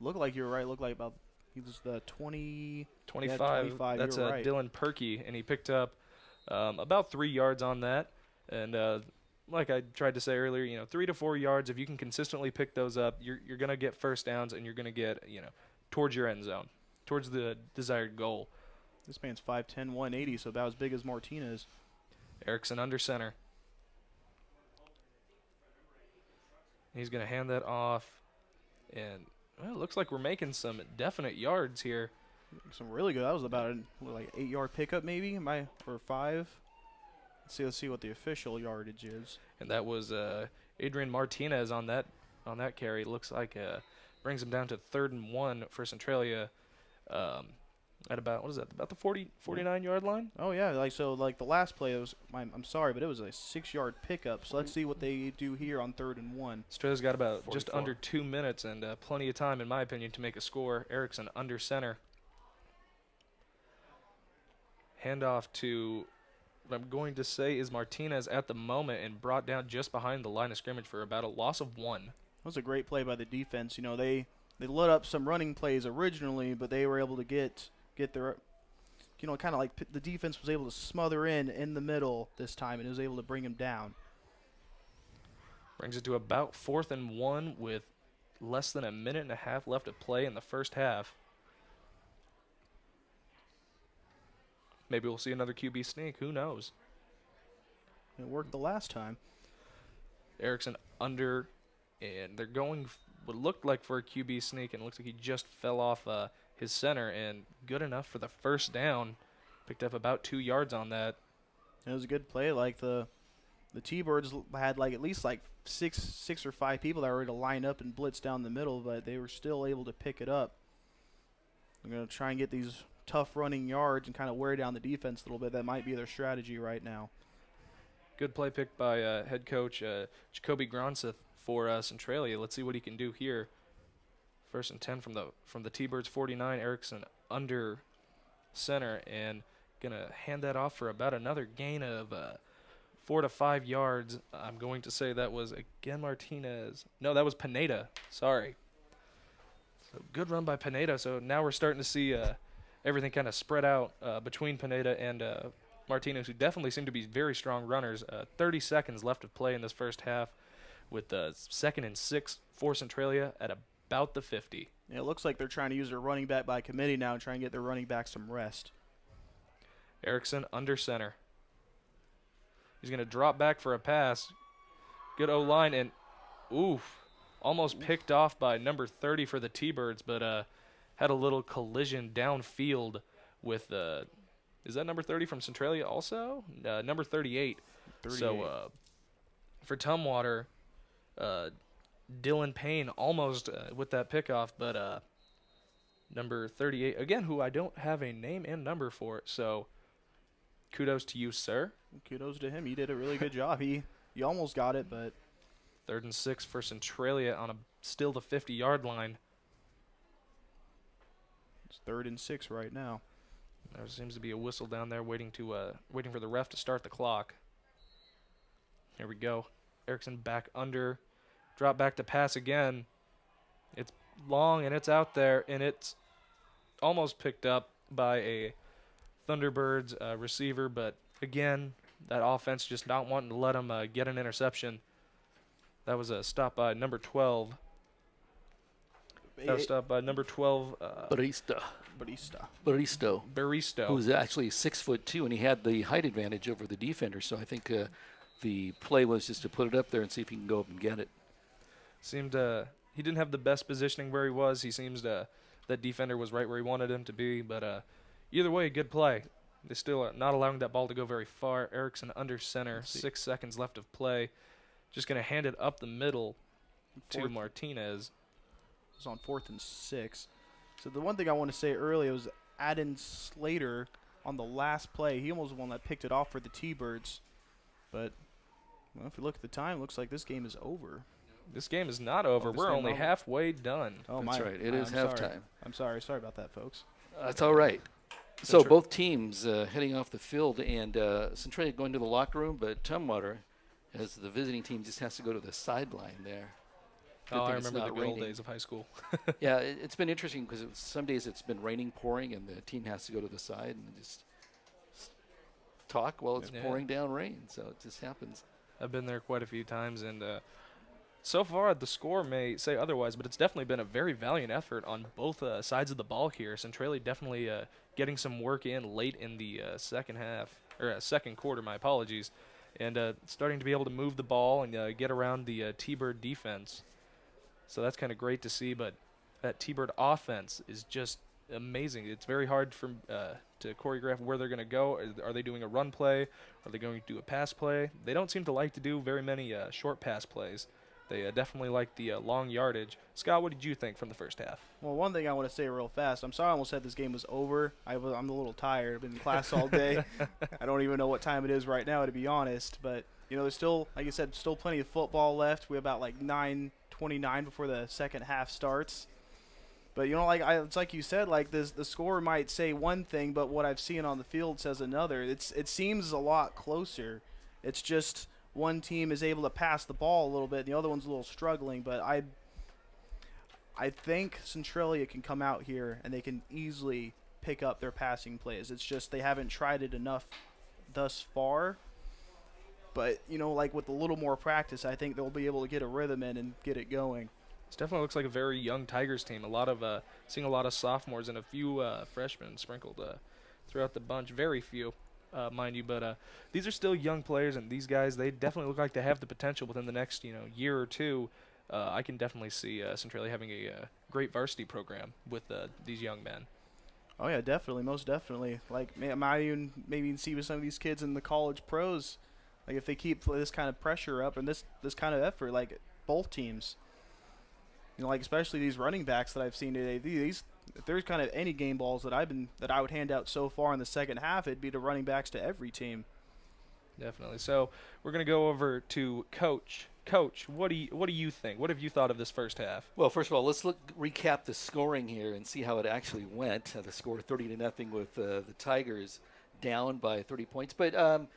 S3: Look like you're right. Look like about he was the 25.
S2: 25. That's
S3: you're right.
S2: Dylan Perkey, and he picked up about 3 yards on that. And like I tried to say earlier, 3 to 4 yards. If you can consistently pick those up, you're going to get first downs, and you're going to get towards your end zone, towards the desired goal.
S3: This man's 5'10", 180, so about as big as Martinez.
S2: Erickson under center. He's going to hand that off, and well, it looks like we're making some definite yards here.
S3: Some really good. That was about like 8-yard pickup maybe, or 5. Let's see what the official yardage is.
S2: And that was Adrian Martinez on that carry. Looks like brings him down to 3rd and 1 for Centralia. At about, what is that, about the 49-yard line?
S3: Oh, yeah. Like the last play, I'm sorry, but it was a 6-yard pickup. So let's see what they do here on 3rd and 1.
S2: Centralia's got about
S1: 44.
S2: just under 2 minutes and plenty of time, in my opinion, to make a score. Erickson under center. Handoff to what I'm going to say is Martinez at the moment, and brought down just behind the line of scrimmage for about a loss of 1.
S3: That was a great play by the defense. They lit up some running plays originally, but they were able to get their, kind of like the defense was able to smother in the middle this time, and it was able to bring him down.
S2: Brings it to about 4th and 1 with less than a minute and a half left to play in the first half. Maybe we'll see another QB sneak. Who knows?
S3: It worked the last time.
S2: Erickson under, and they're going what looked like for a QB sneak, and it looks like he just fell off his center, and good enough for the first down. Picked up about 2 yards on that.
S3: It was a good play. Like the T-Birds had like at least like six or 5 people that were ready to line up and blitz down the middle, but they were still able to pick it up. They're going to try and get these tough running yards and kind of wear down the defense a little bit. That might be their strategy right now.
S2: Good play picked by head coach Jacoby Gronseth for Centralia. Let's see what he can do here. 1st and 10 from the T-Birds 49. Erickson under center, and gonna hand that off for about another gain of 4 to 5 yards. I'm going to say that was again Martinez. No, that was Pineda. Sorry. So good run by Pineda. So now we're starting to see everything kind of spread out between Pineda and Martinez, who definitely seem to be very strong runners. 30 seconds left to play in this first half, with 2nd and 6 for Centralia at about the 50.
S3: Yeah, it looks like they're trying to use their running back by committee now and try and get their running back some rest.
S2: Erickson under center. He's going to drop back for a pass. Good O-line, and almost picked off by number 30 for the T-Birds, but had a little collision downfield with is that number 30 from Centralia also? Number 38.
S3: 38.
S2: So for Tumwater, Dylan Payne almost with that pickoff, but number 38, again, who I don't have a name and number for, so kudos to you, sir.
S3: Kudos to him. He did a really good job. He almost got it, but
S2: 3rd and 6 for Centralia on still the 50-yard line.
S3: it's 3rd and 6 right now.
S2: There seems to be a whistle down there waiting for the ref to start the clock. Here we go. Erickson back under. Drop back to pass again. It's long and it's out there, and it's almost picked up by a Thunderbirds receiver, but again, that offense just not wanting to let him get an interception. That was a stop by number 12. That was stopped by number 12. Baristo.
S1: Who's actually 6'2", and he had the height advantage over the defender. So I think the play was just to put it up there and see if he can go up and get it.
S2: Seemed he didn't have the best positioning where he was. He seems that defender was right where he wanted him to be. But either way, good play. They still are not allowing that ball to go very far. Erickson under center. 6 seconds left of play. Just going to hand it up the middle to Martinez.
S3: It was on 4th and 6. So the one thing I want to say earlier was Adden Slater on the last play. He almost was the one that picked it off for the T-Birds. But well, if you look at the time, it looks like this game is over.
S2: This game is not over. We're only halfway done.
S3: Oh,
S1: That's right. It is halftime.
S3: I'm sorry. Sorry about that, folks.
S1: That's all right. So both teams heading off the field, and Centralia going to the locker room, but Tumwater, as the visiting team, just has to go to the sideline there.
S2: I remember the good old days of high school.
S1: Yeah, it's been interesting because some days it's been raining, pouring, and the team has to go to the side and just talk while it's pouring down rain. So it just happens.
S2: I've been there quite a few times, and so far the score may say otherwise, but it's definitely been a very valiant effort on both sides of the ball here. Centralia definitely getting some work in late in the second quarter, my apologies, and starting to be able to move the ball and get around the T-Bird defense. So that's kind of great to see, but that T-Bird offense is just amazing. It's very hard to choreograph where they're going to go. Are they doing a run play? Are they going to do a pass play? They don't seem to like to do very many short pass plays. They definitely like the long yardage. Scott, what did you think from the first half?
S3: Well, one thing I want to say real fast. I'm sorry I almost said this game was over. I'm a little tired. I've been in class all day. I don't even know what time it is right now, to be honest. But, there's still, like you said, still plenty of football left. We have about 9:29 before the second half starts. But, it's like you said, the score might say one thing, but what I've seen on the field says another. It seems a lot closer. It's just one team is able to pass the ball a little bit, and the other one's a little struggling. But I think Centralia can come out here and they can easily pick up their passing plays. It's just they haven't tried it enough thus far. But, with a little more practice, I think they'll be able to get a rhythm in and get it going.
S2: This definitely looks like a very young Tigers team. Seeing a lot of sophomores and a few freshmen sprinkled throughout the bunch. Very few, mind you, but these are still young players, and these guys, they definitely look like they have the potential within the next year or two. I can definitely see Centralia having a great varsity program with these young men.
S3: Oh yeah, definitely, most definitely. I might even see with some of these kids in the college pros. If they keep this kind of pressure up and this kind of effort, both teams. Especially these running backs that I've seen today. If there's kind of any game balls that I would hand out so far in the second half, it'd be the running backs to every team.
S2: Definitely. So we're gonna go over to Coach. Coach, what do you think? What have you thought of this first half?
S1: Well, first of all, let's recap the scoring here and see how it actually went. The score 30-0 with the Tigers down by 30 points. But at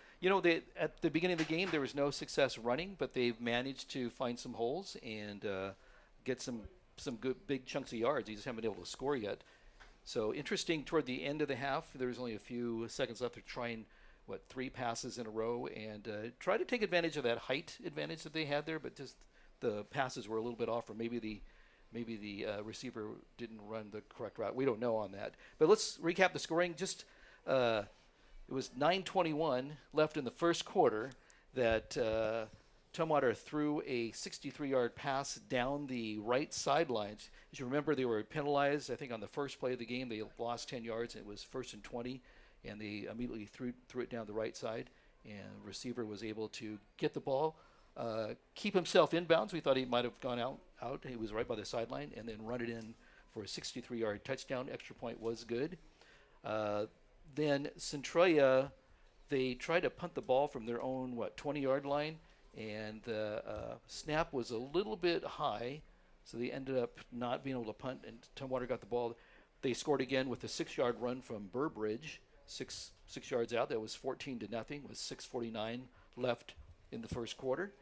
S1: the beginning of the game, there was no success running, but they've managed to find some holes and get some good big chunks of yards. They just haven't been able to score yet. So interesting, toward the end of the half, there was only a few seconds left to try and 3 passes in a row and try to take advantage of that height advantage that they had there, but just the passes were a little bit off, or maybe the receiver didn't run the correct route. We don't know on that. But let's recap the scoring. Just it was 9:21 left in the first quarter that Tumwater threw a 63-yard pass down the right sidelines. As you remember, they were penalized. I think on the first play of the game, they lost 10 yards, and it was 1st and 20, and they immediately threw it down the right side, and the receiver was able to get the ball, keep himself inbounds. We thought he might have gone out. He was right by the sideline, and then run it in for a 63-yard touchdown. Extra point was good. Then Centralia, they tried to punt the ball from their own 20-yard line, and the snap was a little bit high, so they ended up not being able to punt, and Tumwater got the ball. They scored again with a 6-yard run from Burbridge, six yards out. That was 14-0 with 6:49 left in the first quarter.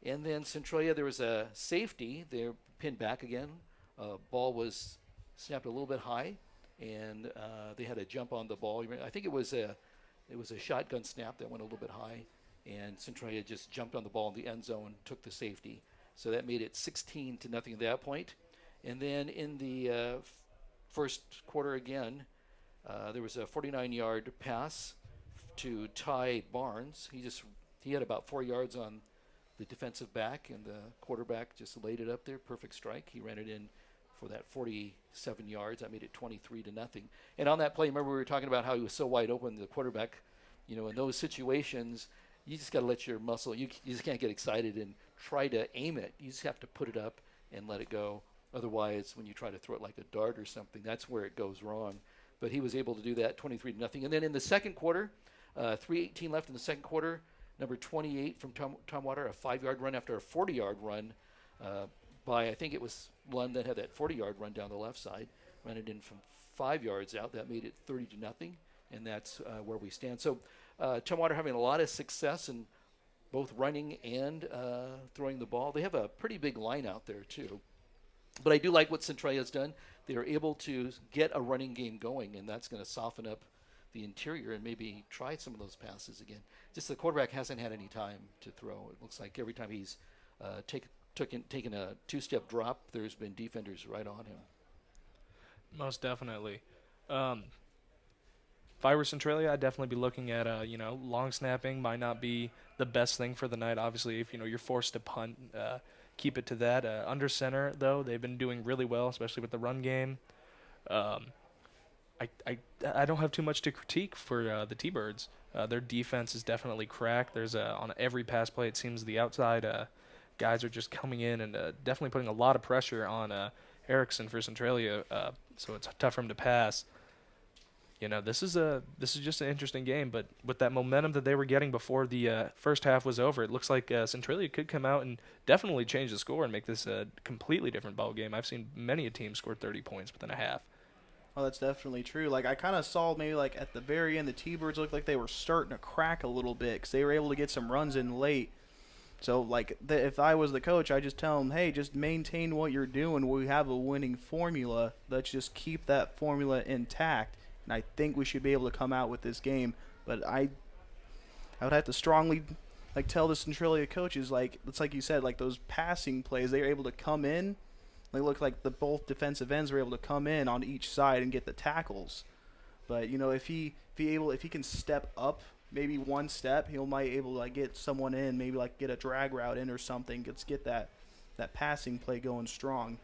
S1: And then Centralia, there was a safety. They're pinned back again. Ball was snapped a little bit high, and they had a jump on the ball. I think it was a shotgun snap that went a little bit high, and Centralia just jumped on the ball in the end zone, took the safety. So that made it 16-0 at that point. And then in the first quarter again, there was a 49-yard pass to Ty Barnes. He had about 4 yards on the defensive back, and the quarterback just laid it up there. Perfect strike. He ran it in for that 47 yards. That made it 23-0. And on that play, remember we were talking about how he was so wide open, the quarterback, in those situations, you just got to let your muscle, you just can't get excited and try to aim it. You just have to put it up and let it go. Otherwise, when you try to throw it like a dart or something, that's where it goes wrong. But he was able to do that, 23-0. And then in the second quarter, 3:18 left in the second quarter, number 28 from Tumwater, a 5-yard run after a 40-yard run by, I think it was Lund that had that 40-yard run down the left side, ran it in from 5 yards out. That made it 30-0, and that's where we stand. So Tumwater having a lot of success in both running and throwing the ball. They have a pretty big line out there, too. But I do like what Centralia's done. They are able to get a running game going, and that's going to soften up the interior and maybe try some of those passes again. Just the quarterback hasn't had any time to throw. It looks like every time he's taken a two-step drop, there's been defenders right on him.
S2: Most definitely. If I were Centralia, I'd definitely be looking at, long snapping might not be the best thing for the night. Obviously, if, you're forced to punt, keep it to that. Under center, though, they've been doing really well, especially with the run game. I don't have too much to critique for the T-Birds. Their defense is definitely cracked. There's on every pass play, it seems the outside guys are just coming in and definitely putting a lot of pressure on Erickson for Centralia, so it's tough for him to pass. This is just an interesting game, but with that momentum that they were getting before the first half was over, it looks like Centralia could come out and definitely change the score and make this a completely different ball game. I've seen many a team score 30 points within a half.
S3: Oh, that's definitely true. Like, I kind of saw maybe, like, at the very end, the T-Birds looked like they were starting to crack a little bit because they were able to get some runs in late. So, like, if I was the coach, I'd just tell them, hey, just maintain what you're doing. We have a winning formula. Let's just keep that formula intact. And I think we should be able to come out with this game. But I would have to strongly, tell the Centralia coaches, it's like you said, those passing plays, they were able to come in. They look like both defensive ends were able to come in on each side and get the tackles. But if he can step up maybe one step, he might able to get someone in, maybe get a drag route in or something. Let's get that passing play going strong.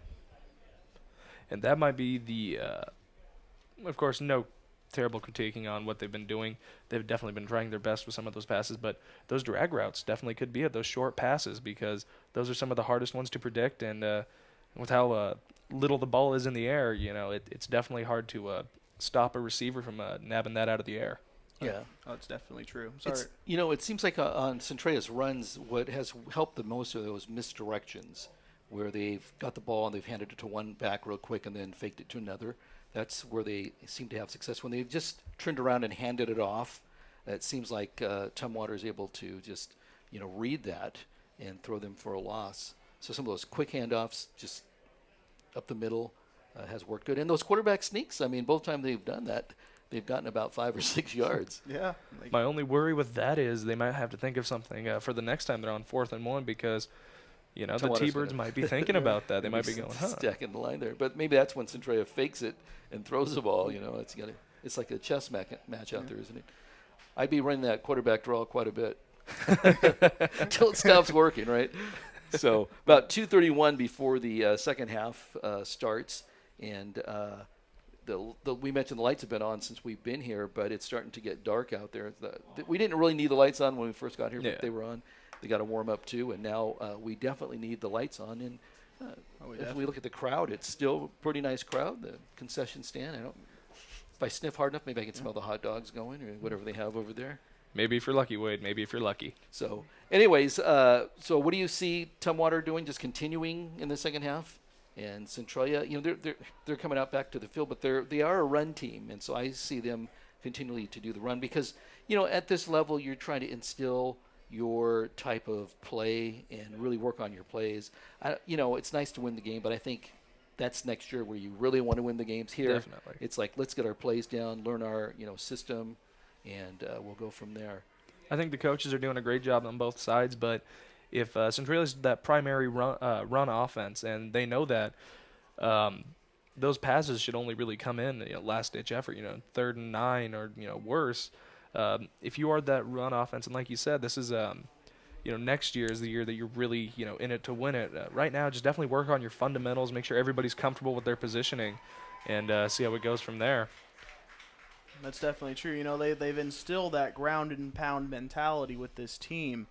S2: And that might be the, of course, no terrible critiquing on what they've been doing. They've definitely been trying their best with some of those passes, but those drag routes definitely could be those short passes because those are some of the hardest ones to predict. And with how little the ball is in the air, it's definitely hard to stop a receiver from nabbing that out of the air.
S1: Yeah.
S3: Oh, it's definitely true. Sorry.
S1: It seems like on Centralia's runs, what has helped the most are those misdirections where they've got the ball and they've handed it to one back real quick and then faked it to another. That's where they seem to have success. When they've just turned around and handed it off, it seems like Tumwater is able to just, read that and throw them for a loss. So some of those quick handoffs just up the middle has worked good. And those quarterback sneaks, both times they've done that, they've gotten about 5 or 6 yards.
S3: Yeah.
S2: My only worry with that is they might have to think of something for the next time they're on 4th and 1 because, the T-Birds might be thinking about that. They might be going,
S1: stacking the line there. But maybe that's when Centralia fakes it and throws the ball. It's like a chess match out there, isn't it? I'd be running that quarterback draw quite a bit until it stops working, right? So about 2:31 before the second half starts, and we mentioned the lights have been on since we've been here, but it's starting to get dark out there. We didn't really need the lights on when we first got here, but they were on. They got to warm up too, and now we definitely need the lights on. And if we look at the crowd, it's still a pretty nice crowd. The concession stand. If I sniff hard enough, maybe I can smell the hot dogs going or whatever they have over there.
S2: Maybe if you're lucky, Wade. Maybe if you're lucky.
S1: So, anyways, so what do you see Tumwater doing? Just continuing in the second half, and Centralia, they're coming out back to the field, but they are a run team, and so I see them continually to do the run because at this level you're trying to instill your type of play and really work on your plays. It's nice to win the game, but I think that's next year where you really want to win the games. Here,
S2: definitely.
S1: It's like let's get our plays down, learn our system, and we'll go from there.
S2: I think the coaches are doing a great job on both sides, but if Centralia's that primary run offense, and they know that, those passes should only really come in last-ditch effort, 3rd and 9 or worse. If you are that run offense, and like you said, this is next year is the year that you're really in it to win it. Right now, just definitely work on your fundamentals, make sure everybody's comfortable with their positioning, and see how it goes from there.
S3: That's definitely true. They've instilled that ground and pound mentality with this team.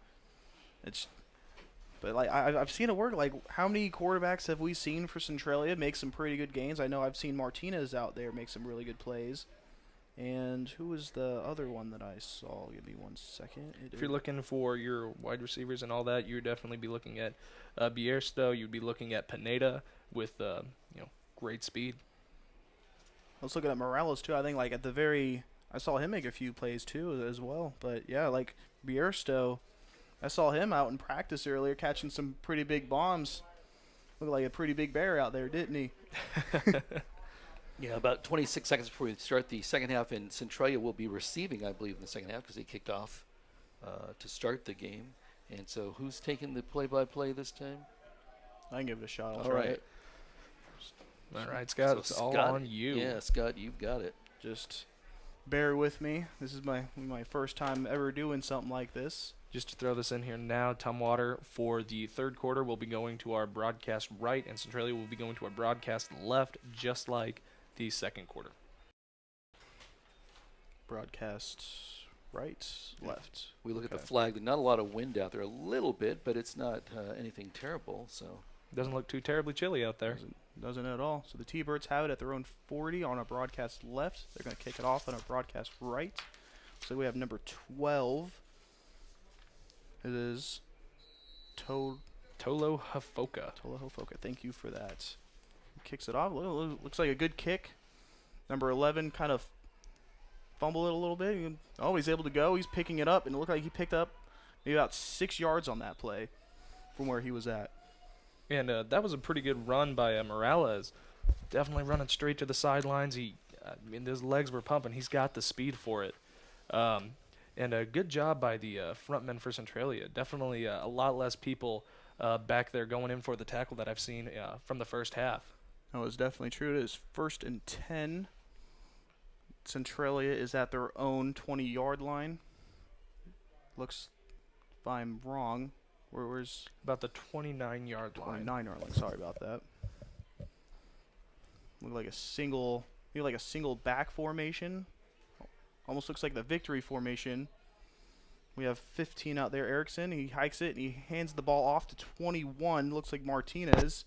S3: But I've seen it work. Like, how many quarterbacks have we seen for Centralia make some pretty good gains? I know I've seen Martinez out there make some really good plays. And who was the other one that I saw? Give me 1 second.
S2: If you're looking for your wide receivers and all that, you'd definitely be looking at Biersto. You'd be looking at Pineda with great speed.
S3: I was looking at Morales too. I think I saw him make a few plays too as well. But yeah, like Biersto, I saw him out in practice earlier catching some pretty big bombs. Looked like a pretty big bear out there, didn't he?
S1: Yeah, about 26 seconds before we start the second half, and Centralia will be receiving, I believe, in the second half because they kicked off to start the game. And so who's taking the play-by-play this time?
S3: I can give it a shot.
S1: All right.
S2: All right, Scott,
S1: So
S2: it's all
S1: Scott,
S2: on you.
S1: Yeah, Scott, you've got it.
S3: Just bear with me. This is my first time ever doing something like this.
S2: Just to throw this in here now, Tumwater for the third quarter will be going to our broadcast right, and Centralia will be going to our broadcast left, just like the second quarter.
S3: Broadcast right, left.
S1: We look at the flag. There's not a lot of wind out there, a little bit, but it's not anything terrible. So
S2: doesn't look too terribly chilly out there.
S3: Doesn't at all. So the T-Birds have it at their own 40 on a broadcast left. They're going to kick it off on a broadcast right. So we have number 12. It is
S2: Tolo Hafoka.
S3: Tolo Hafoka. Thank you for that. He kicks it off. Looks like a good kick. Number 11 kind of fumbled it a little bit. He's able to go. He's picking it up, and it looked like he picked up maybe about 6 yards on that play from where he was at.
S2: And that was a pretty good run by Morales. Definitely running straight to the sidelines. His legs were pumping. He's got the speed for it. And a good job by the frontmen for Centralia. Definitely a lot less people back there going in for the tackle that I've seen from the first half.
S3: That was definitely true. It is 1st and 10. Centralia is at their own 20-yard line. Looks, if I'm wrong, where's
S2: about the 29-yard line.
S3: 29-yard line. Sorry about that. Look like a single back formation. Almost looks like the victory formation. We have 15 out there. Erickson, he hikes it and he hands the ball off to 21. Looks like Martinez.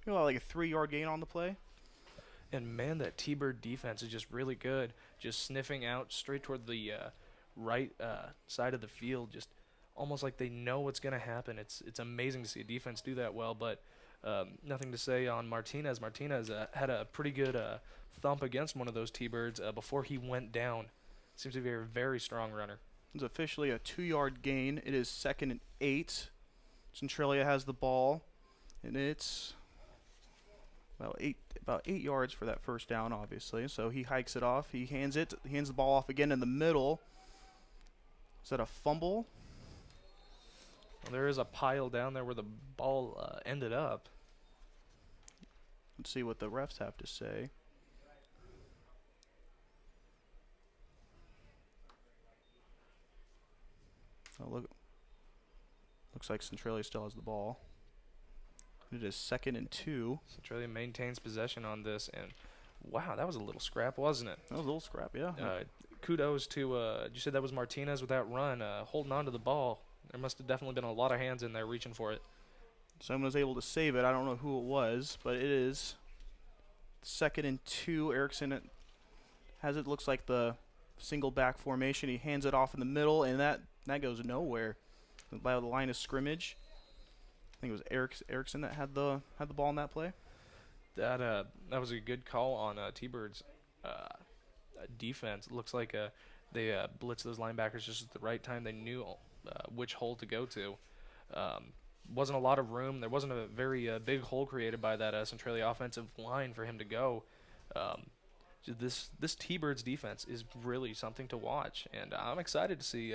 S3: Like a 3-yard gain on the play.
S2: And man, that T-Bird defense is just really good. Just sniffing out straight toward the right side of the field. Just almost like they know what's going to happen. It's amazing to see a defense do that well. But nothing to say on Martinez. Martinez had a pretty good thump against one of those T-Birds before he went down. Seems to be a very strong runner.
S3: It's officially a 2-yard gain. It is 2nd and 8. Centralia has the ball, and it's about 8 yards for that first down, obviously. So he hikes it off. He hands the ball off again in the middle. Is that a fumble?
S2: Well, there is a pile down there where the ball ended up.
S3: Let's see what the refs have to say. Oh, looks like Centralia still has the ball. It is 2nd and 2.
S2: Centralia maintains possession on this, and wow, that was a little scrap, wasn't it?
S3: That was a little scrap, yeah.
S2: Kudos to, you said that was Martinez with that run, holding on to the ball. There must have definitely been a lot of hands in there reaching for it.
S3: Someone was able to save it. I don't know who it was, but it is 2nd and 2. Erickson has it. Looks like the single back formation. He hands it off in the middle, and that goes nowhere. By the line of scrimmage. I think it was Erickson that had the ball in that play.
S2: That was a good call on T-Bird's defense. It looks like they blitzed those linebackers just at the right time. They knew which hole to go to. Wasn't a lot of room. There wasn't a very big hole created by that Centralia offensive line for him to go. This T-Birds defense is really something to watch, and I'm excited to see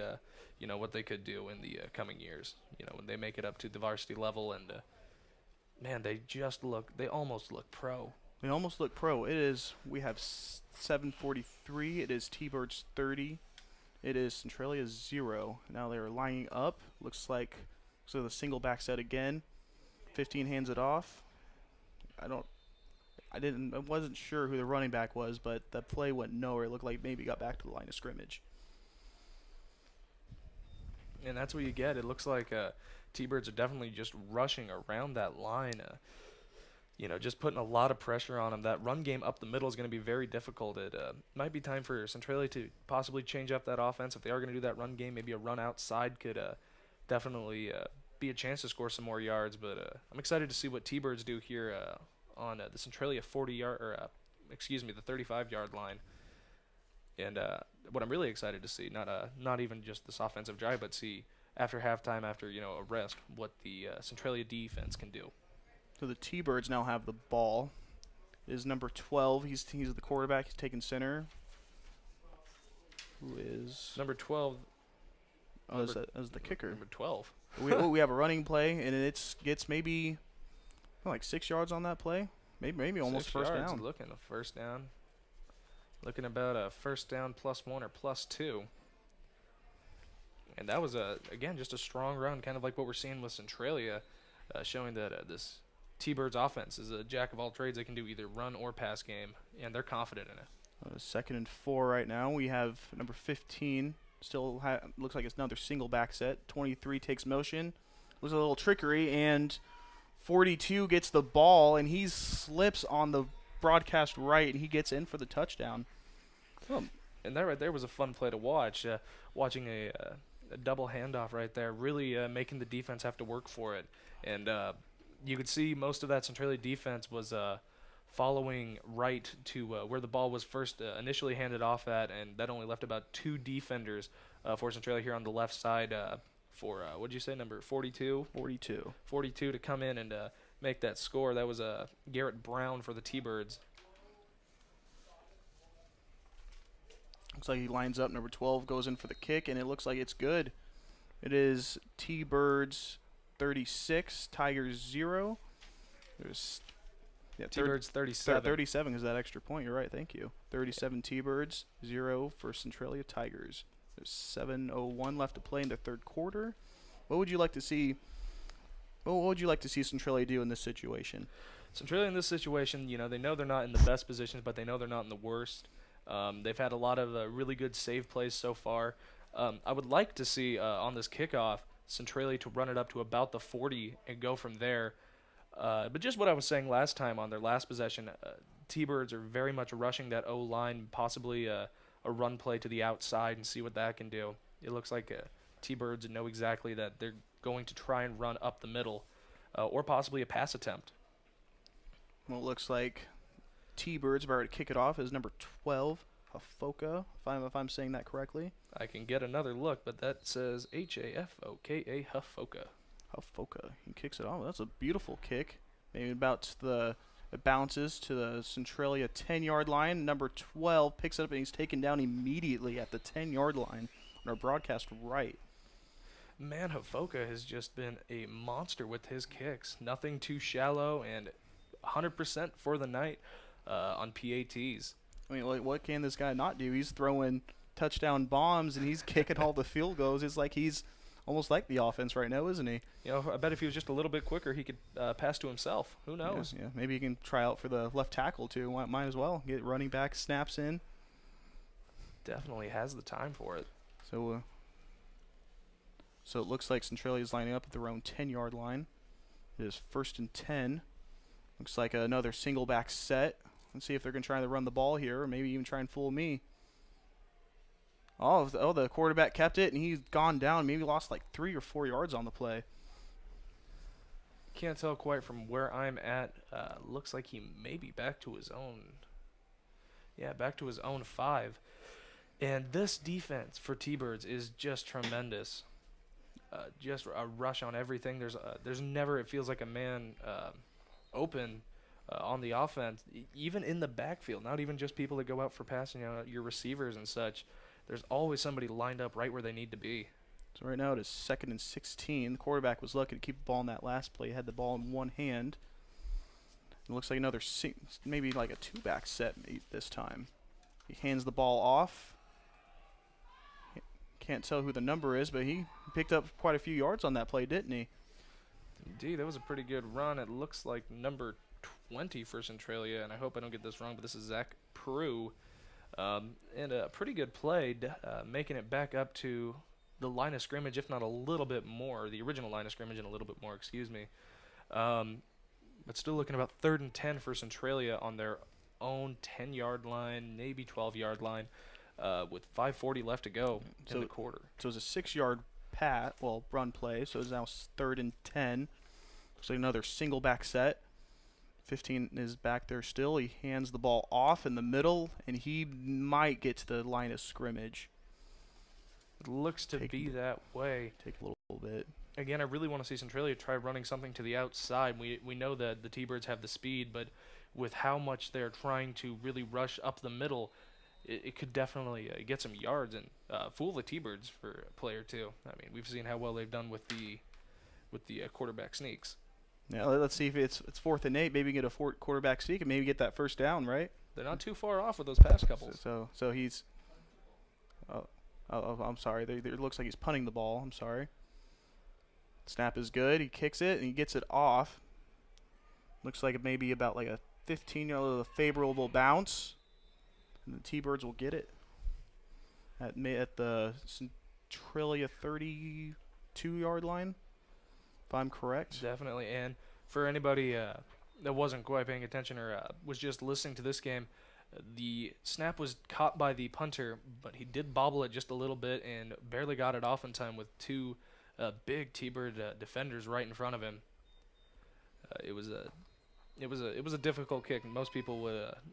S2: what they could do in the coming years. When they make it up to the varsity level, and man, they almost look pro.
S3: They almost look pro. We have 7:43. It is T-Birds 30. It is Centralia 0. Now they're lining up. Looks like the single back set again. 15 hands it off. I wasn't sure who the running back was, but that play went nowhere. It looked like maybe got back to the line of scrimmage.
S2: And that's what you get. It looks like T-Birds are definitely just rushing around that line. Just putting a lot of pressure on them. That run game up the middle is going to be very difficult. It might be time for Centralia to possibly change up that offense. If they are going to do that run game, maybe a run outside could definitely be a chance to score some more yards. But I'm excited to see what T-Birds do here on the Centralia 40-yard, or the 35-yard line. And what I'm really excited to see, not even just this offensive drive, but see after halftime, after a rest, what the Centralia defense can do.
S3: So the T-Birds now have the ball. It is number 12. He's the quarterback. He's taking center. Who is
S2: number 12?
S3: Oh, as the kicker.
S2: Number 12.
S3: we have a running play, and it gets maybe like 6 yards on that play. Maybe almost
S2: 6
S3: first
S2: yards.
S3: down.
S2: Looking a first down. Looking about a first down +1 or +2. And that was, again, just a strong run, kind of like what we're seeing with Centralia, showing that this T-Birds offense is a jack of all trades. They can do either run or pass game, and they're confident in it.
S3: 2nd and 4 right now. We have number 15. Still looks like it's another single back set. 23 takes motion. Looks a little trickery, and 42 gets the ball, and he slips on the broadcast right, and he gets in for the touchdown.
S2: And that right there was a fun play to watch. Watching a double handoff right there, really making the defense have to work for it. And you could see most of that Centralia defense was following right to where the ball was first initially handed off at, and that only left about 2 defenders for Centralia here on the left side for, what did you say, number 42?
S3: 42.
S2: 42 to come in and make that score. That was Garrett Brown for the T-Birds.
S3: Looks like he lines up. Number 12 goes in for the kick, and it looks like it's good. It is T-Birds 36, Tigers 0. There's
S2: T-Birds 37.
S3: 37 is that extra point. You're right. Thank you. 37 T-Birds, 0 for Centralia Tigers. There's 7:01 left to play in the third quarter. What would you like to see? What would you like to see Centralia do in this situation?
S2: Centralia in this situation, they know they're not in the best positions, but they know they're not in the worst. They've had a lot of really good save plays so far. I would like to see on this kickoff Centralia to run it up to about the 40 and go from there. But just what I was saying last time on their last possession, T-Birds are very much rushing that O-line, possibly a run play to the outside and see what that can do. It looks like T-Birds know exactly that they're going to try and run up the middle or possibly a pass attempt.
S3: Well, it looks like T-Birds are about to kick it off is number 12, Hafoka, if I'm saying that correctly.
S2: I can get another look, but that says Hafoka, Hafoka.
S3: Hafoka. He kicks it off. That's a beautiful kick. Maybe about it bounces to the Centralia 10-yard line. Number 12 picks it up, and he's taken down immediately at the 10-yard line on our broadcast right.
S2: Man, Hafoka has just been a monster with his kicks. Nothing too shallow, and 100% for the night on PATs.
S3: I mean, what can this guy not do? He's throwing touchdown bombs, and he's kicking all the field goals. It's like he's almost like the offense right now, isn't he?
S2: You know, I bet if he was just a little bit quicker, he could pass to himself. Who knows?
S3: Yeah, maybe he can try out for the left tackle too. Might as well get running back snaps in.
S2: Definitely has the time for it.
S3: So it looks like Centralia is lining up at their own 10-yard line. It is 1st and 10. Looks like another single back set. Let's see if they're going to try to run the ball here, or maybe even try and fool me. Oh, the quarterback kept it, and he's gone down. Maybe lost like 3 or 4 yards on the play.
S2: Can't tell quite from where I'm at. Looks like he may be back to his own. Yeah, back to his own 5. And this defense for T-Birds is just tremendous. Just a rush on everything. There's never, it feels like, a man open on the offense, even in the backfield. Not even just people that go out for passing, your receivers and such. There's always somebody lined up right where they need to be.
S3: So right now it is 2nd and 16. The quarterback was lucky to keep the ball in that last play. He had the ball in one hand. It looks like another maybe like a 2-back set this time. He hands the ball off. Can't tell who the number is, but he picked up quite a few yards on that play, didn't he?
S2: Indeed, that was a pretty good run. It looks like number 20 for Centralia, and I hope I don't get this wrong, but this is Zach Prue. And a pretty good play, making it back up to the line of scrimmage, if not a little bit more, the original line of scrimmage and a little bit more, excuse me. But still looking about 3rd and 10 for Centralia on their own 10-yard line, maybe 12-yard line, with 5:40 left to go in the quarter.
S3: So it's a 6-yard run play, so it's now 3rd and 10. Looks like another single back set. 15 is back there still. He hands the ball off in the middle, and he might get to the line of scrimmage.
S2: It looks to be that way.
S3: Take a little bit.
S2: Again, I really want to see Centralia try running something to the outside. We know that the T-Birds have the speed, but with how much they're trying to really rush up the middle, it could definitely get some yards and fool the T-Birds for a play or two. I mean, we've seen how well they've done with the quarterback sneaks.
S3: Yeah, let's see if it's 4th and 8. Maybe get a quarterback sneak and maybe get that first down, right?
S2: They're not too far off with those pass couples.
S3: So he's. I'm sorry. It looks like he's punting the ball. I'm sorry. Snap is good. He kicks it and he gets it off. Looks like it may be about like a 15-yard favorable bounce, and the T-Birds will get it at the Centralia 32-yard line, if I'm correct.
S2: Definitely. And for anybody that wasn't quite paying attention or was just listening to this game, the snap was caught by the punter, but he did bobble it just a little bit and barely got it off in time with 2 big T-Bird defenders right in front of him. It was a difficult kick, and most people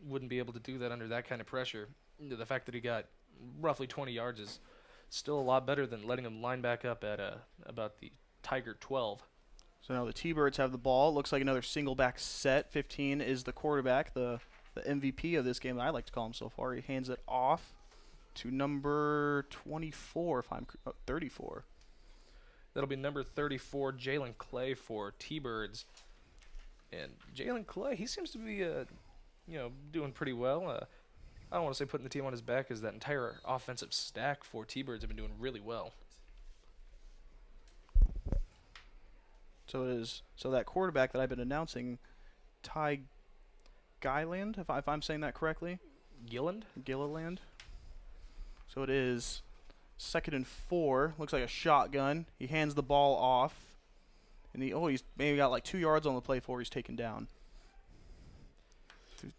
S2: wouldn't be able to do that under that kind of pressure. The fact that he got roughly 20 yards is still a lot better than letting him line back up at about the Tiger 12.
S3: So now the T-Birds have the ball. Looks like another single back set. 15 is the quarterback, the MVP of this game, I like to call him so far. He hands it off to number 24, 34.
S2: That'll be number 34, Jalen Clay for T-Birds. And Jalen Clay, he seems to be, doing pretty well. I don't want to say putting the team on his back, as that entire offensive stack for T-Birds have been doing really well.
S3: So that quarterback that I've been announcing, Ty Gilliland, if I'm saying that correctly. Gilliland. So it is 2nd and 4. Looks like a shotgun. He hands the ball off. And he's maybe got like 2 yards on the play before he's taken down.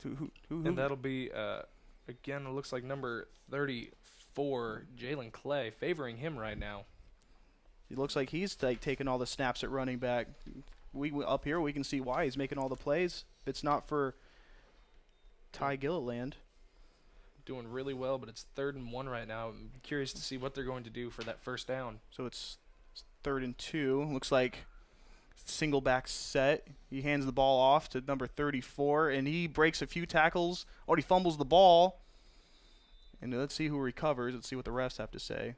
S3: Who?
S2: And that'll be, again, it looks like number 34, Jalen Clay, favoring him right now.
S3: It looks like he's taking all the snaps at running back. We up here, we can see why he's making all the plays. If it's not for Ty Gilliland.
S2: Doing really well, but it's 3rd and 1 right now. I'm curious to see what they're going to do for that first down.
S3: So it's 3rd and 2. Looks like single back set. He hands the ball off to number 34, and he breaks a few tackles. Oh, he fumbles the ball. And let's see who recovers. Let's see what the refs have to say.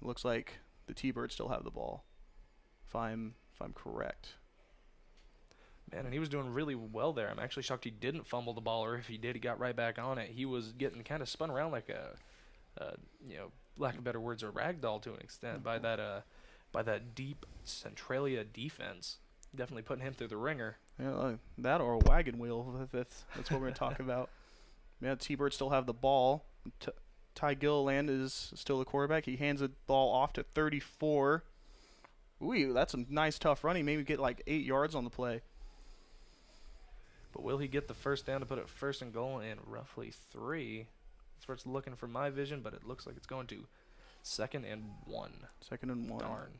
S3: It looks like the T-Birds still have the ball, if I'm correct.
S2: Man, and he was doing really well there. I'm actually shocked he didn't fumble the ball, or if he did, he got right back on it. He was getting kind of spun around like a lack of better words, a ragdoll to an extent by that deep Centralia defense. Definitely putting him through the ringer.
S3: Yeah, that or a wagon wheel. That's what we're going to talk about. Yeah, T-Birds still have the ball. Ty Gilliland is still the quarterback. He hands the ball off to 34. Ooh, that's a nice, tough run. He maybe get like 8 yards on the play.
S2: But will he get the first down to put it first and goal in roughly 3? That's where it's looking from my vision, but it looks like it's going to 2nd and 1.
S3: 2nd and 1.
S2: Darn.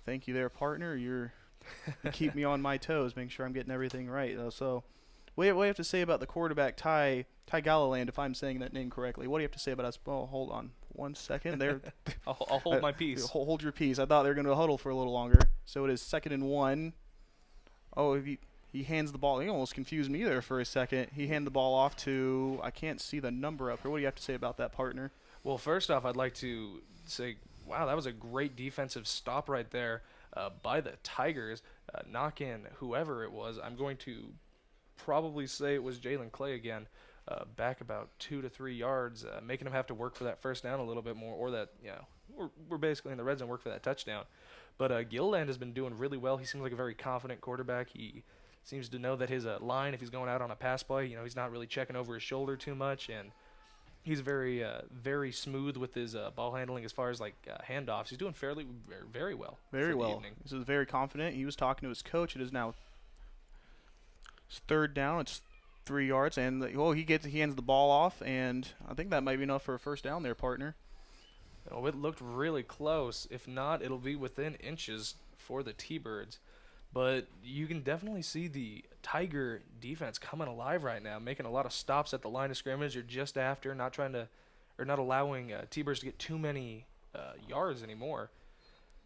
S3: Thank you there, partner. You keep me on my toes, making sure I'm getting everything right. So, what do you have to say about the quarterback, Ty Gilliland, if I'm saying that name correctly? What do you have to say about us? Oh, hold on 1 second. There,
S2: I'll hold my peace.
S3: Hold your peace. I thought they were going to huddle for a little longer. So it is 2nd and 1. Oh, he hands the ball. He almost confused me there for a second. He handed the ball off to, I can't see the number up here. What do you have to say about that, partner?
S2: Well, first off, I'd like to say, wow, that was a great defensive stop right there by the Tigers. Knock in whoever it was. I'm going to probably say it was Jalen Clay again, back about 2 to 3 yards, making him have to work for that first down a little bit more, or that, we're basically in the red zone, work for that touchdown. But Gilliland has been doing really well. He seems like a very confident quarterback. He seems to know that his line, if he's going out on a pass play, he's not really checking over his shoulder too much, and he's very smooth with his ball handling as far as handoffs. He's doing very well.
S3: Very well.
S2: Evening.
S3: This is very confident. He was talking to his coach. It is now 3rd down. It's 3 yards, and he hands the ball off, and I think that might be enough for a first down there, partner.
S2: Oh, it looked really close. If not, it'll be within inches for the T-Birds. But you can definitely see the Tiger defense coming alive right now, making a lot of stops at the line of scrimmage or just after, not allowing T-Birds to get too many yards anymore.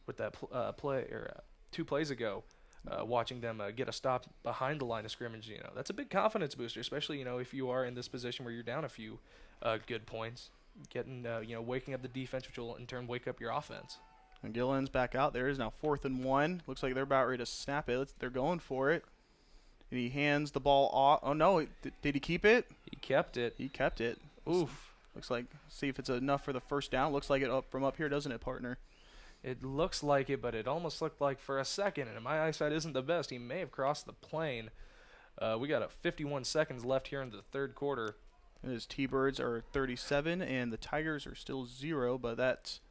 S2: With that play 2 plays ago, watching them get a stop behind the line of scrimmage, that's a big confidence booster, especially if you are in this position where you're down a few good points, getting waking up the defense, which will in turn wake up your offense.
S3: And Gillen's back out there. Is now 4th and 1. Looks like they're about ready to snap it. They're going for it. And he hands the ball off. Oh, no. Did he keep it?
S2: He kept it.
S3: He kept it.
S2: Oof.
S3: Looks like, see if it's enough for the first down. Looks like it from up here, doesn't it, partner?
S2: It looks like it, but it almost looked like for a second, and my eyesight isn't the best, he may have crossed the plane. We got 51 seconds left here in the 3rd quarter.
S3: And his T-Birds are 37, and the Tigers are still 0, but that's...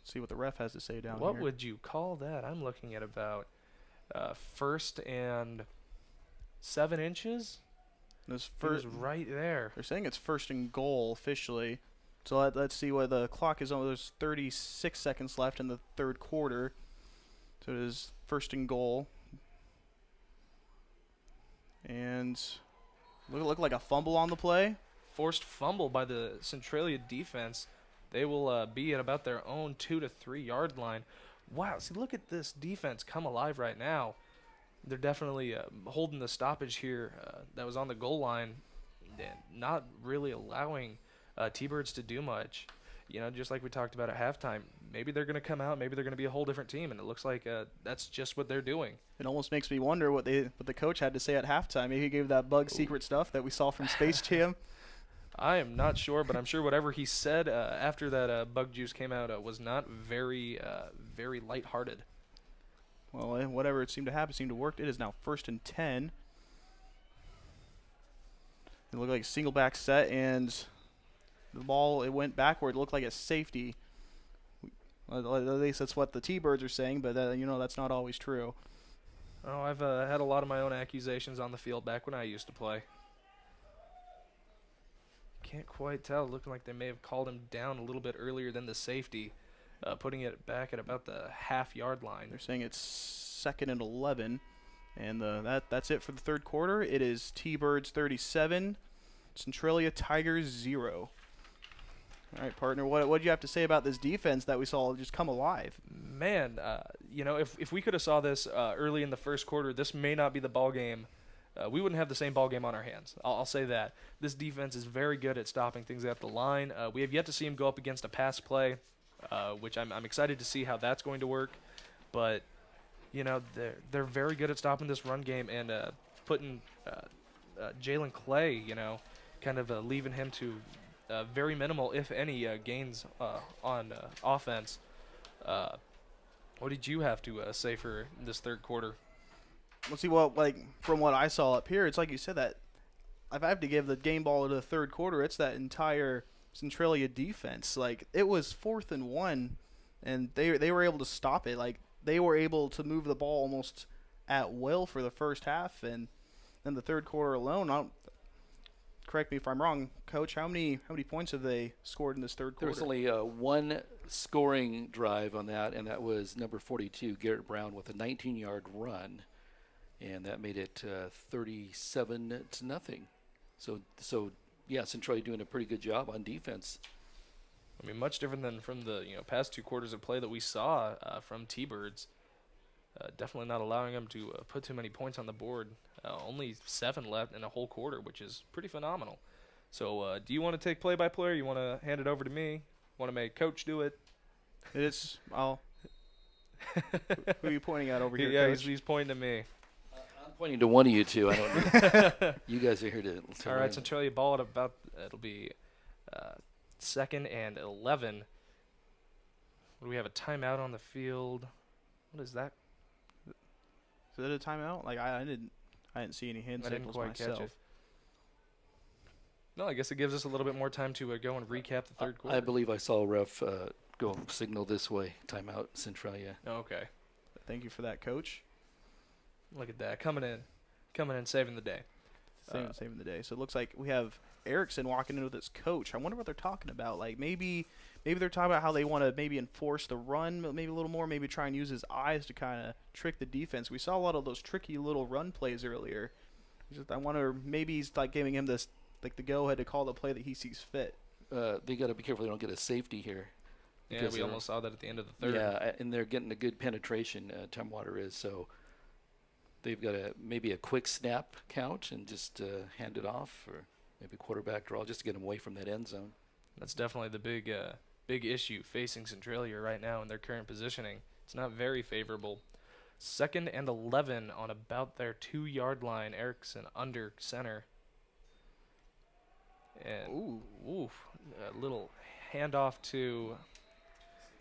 S3: See what the ref has to say down here.
S2: What would you call that? I'm looking at about 1st and 7 inches.
S3: This
S2: first right there.
S3: They're saying it's 1st and goal officially. So let's see what the clock is on. There's 36 seconds left in the 3rd quarter. So it is 1st and goal. And look like a fumble on the play.
S2: Forced fumble by the Centralia defense. They will be at about their own 2 to 3 yard line. Wow, see, look at this defense come alive right now. They're definitely holding the stoppage here that was on the goal line and not really allowing T-Birds to do much. Just like we talked about at halftime, maybe they're going to come out, maybe they're going to be a whole different team, and it looks like that's just what they're doing.
S3: It almost makes me wonder what the coach had to say at halftime. Maybe he gave that bug secret stuff that we saw from Space Jam.
S2: I am not sure, but I'm sure whatever he said after that bug juice came out was not very lighthearted.
S3: Well, whatever it seemed to work. It is now 1st and 10. It looked like a single back set, and the ball, it went backward. It looked like a safety. At least that's what the T-Birds are saying, but that's not always true.
S2: Oh, I've had a lot of my own accusations on the field back when I used to play. Can't quite tell. Looking like they may have called him down a little bit earlier than the safety, putting it back at about the half-yard line.
S3: They're saying it's 2nd and 11, and that's it for the 3rd quarter. It is T-Birds 37, Centralia Tigers 0. All right, partner, what do you have to say about this defense that we saw just come alive?
S2: Man, if we could have saw this early in the 1st quarter, this may not be the ball game. We wouldn't have the same ball game on our hands. I'll say that. This defense is very good at stopping things at the line. We have yet to see him go up against a pass play, which I'm excited to see how that's going to work. But, they're very good at stopping this run game and putting Jalen Clay, kind of leaving him to very minimal, if any, gains on offense. What did you have to say for this third quarter?
S3: Let's see. Well, like from what I saw up here, it's like you said that if I have to give the game ball to the third quarter, it's that entire Centralia defense. Like it was 4th and 1, and they were able to stop it. Like they were able to move the ball almost at will for the first half, and then the third quarter alone. Correct me if I'm wrong, Coach. How many points have they scored in this third
S1: There
S3: quarter?
S1: was only one scoring drive on that, and that was number 42, Garrett Brown, with a 19-yard run, and that made it 37-0. So yeah, Centralia doing a pretty good job on defense.
S2: I mean, much different than from the past 2 quarters of play that we saw from T-Birds. Definitely not allowing them to put too many points on the board. Only 7 left in a whole quarter, which is pretty phenomenal. So do you want to take play-by-play, or you want to hand it over to me? Want to make Coach do it?
S3: It's who are you pointing at over here?
S2: Yeah,
S3: Coach?
S2: he's pointing to me.
S1: I'm pointing to one of you two. I don't know. You guys are here to
S2: All right, Centralia ball at about, it'll be 2nd and 11. Do we have a timeout on the field? What is that?
S3: Is it a timeout? Like I didn't see any hand
S2: I didn't
S3: signals
S2: quite
S3: myself.
S2: catch it. No, I guess it gives us a little bit more time to go and recap the third quarter.
S1: I believe I saw a ref go signal this way. Timeout, Centralia.
S2: Oh, okay.
S3: Thank you for that, Coach.
S2: Look at that. Coming in, saving the day.
S3: Saving the day. So it looks like we have Erickson walking in with his coach. I wonder what they're talking about. Like maybe they're talking about how they want to maybe enforce the run, maybe a little more, maybe try and use his eyes to kind of trick the defense. We saw a lot of those tricky little run plays earlier. I wonder, maybe he's like giving him this, like the go ahead to call the play that he sees fit.
S1: They got to be careful they don't get a safety here.
S2: Yeah, we almost saw that at the end of the third.
S1: Yeah, and they're getting a good penetration. Tumwater is, so they've got maybe a quick snap count and just hand it off, or maybe quarterback draw just to get them away from that end zone.
S2: That's definitely the big issue facing Centralia right now in their current positioning. It's not very favorable. 2nd and 11 on about their 2-yard line. Erickson under center. And a little handoff to,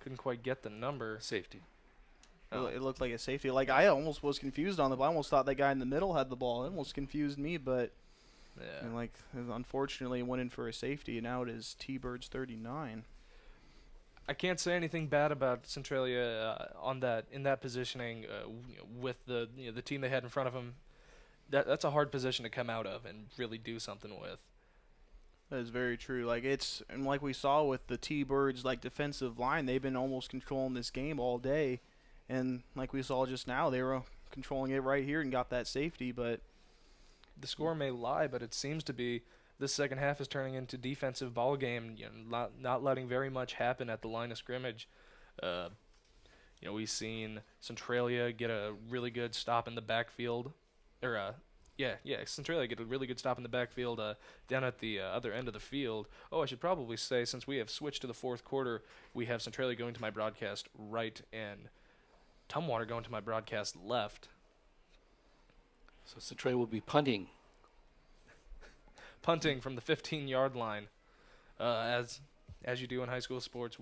S2: couldn't quite get the number.
S1: Safety.
S2: Oh.
S3: It looked like a safety. Like I almost was confused on the ball. I almost thought that guy in the middle had the ball. It almost confused me, but
S2: Yeah.
S3: and like unfortunately it went in for a safety, and now it is T-Birds 39.
S2: I can't say anything bad about Centralia in that positioning with the the team they had in front of them. That's a hard position to come out of and really do something with.
S3: That is very true. Like and like we saw with the T-Birds like defensive line, they've been almost controlling this game all day, and like we saw just now, they were controlling it right here and got that safety. But
S2: The score may lie, but it seems to be this second half is turning into defensive ball game. Not letting very much happen at the line of scrimmage. We've seen Centralia get a really good stop in the backfield, Centralia get a really good stop in the backfield down at the other end of the field. Oh, I should probably say, since we have switched to the fourth quarter, we have Centralia going to my broadcast right and Tumwater going to my broadcast left.
S1: So Centralia will be punting.
S2: Punting from the 15-yard line, as you do in high school sports,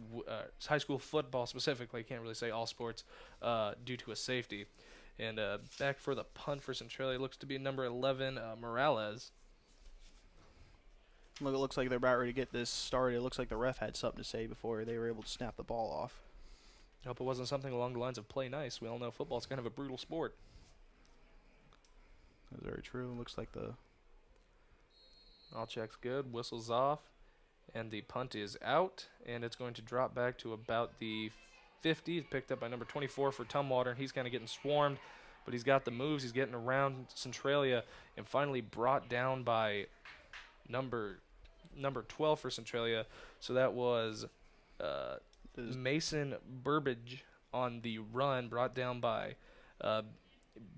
S2: high school football specifically. Can't really say all sports, due to a safety. And back for the punt for Centralia looks to be number 11, Morales.
S3: look, it looks like they're about ready to get this started. It looks like the ref had something to say before they were able to snap the ball off.
S2: I hope it wasn't something along the lines of play nice. We all know football's kind of a brutal sport.
S3: That's very true. It looks like the
S2: All checks good. Whistles off. And the punt is out. And it's going to drop back to about the 50. It's picked up by number 24 for Tumwater. And he's kind of getting swarmed. But he's got the moves. He's getting around Centralia. And finally brought down by number 12 for Centralia. So that was Mason Burbage on the run. Brought down by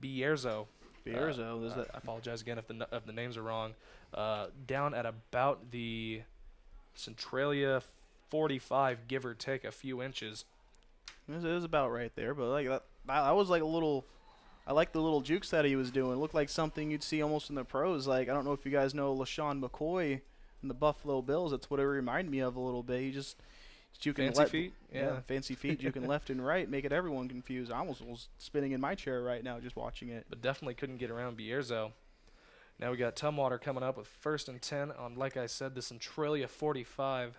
S2: Bierzo.
S3: Bierzo.
S2: I apologize again if the names are wrong. Down at about the Centralia 45, give or take a few inches.
S3: It was about right there, but like that was like a little. I like the little jukes that he was doing. It looked like something you'd see almost in the pros. Like I don't know if you guys know LaShawn McCoy, in the Buffalo Bills. That's what it reminded me of a little bit. He just juking
S2: Fancy feet?
S3: Yeah, fancy feet, juking left and right, making everyone confused. I almost was spinning in my chair right now just watching it.
S2: But definitely couldn't get around Bierzo. Now we got Tumwater coming up with 1st and 10 on, like I said, the Centralia 45.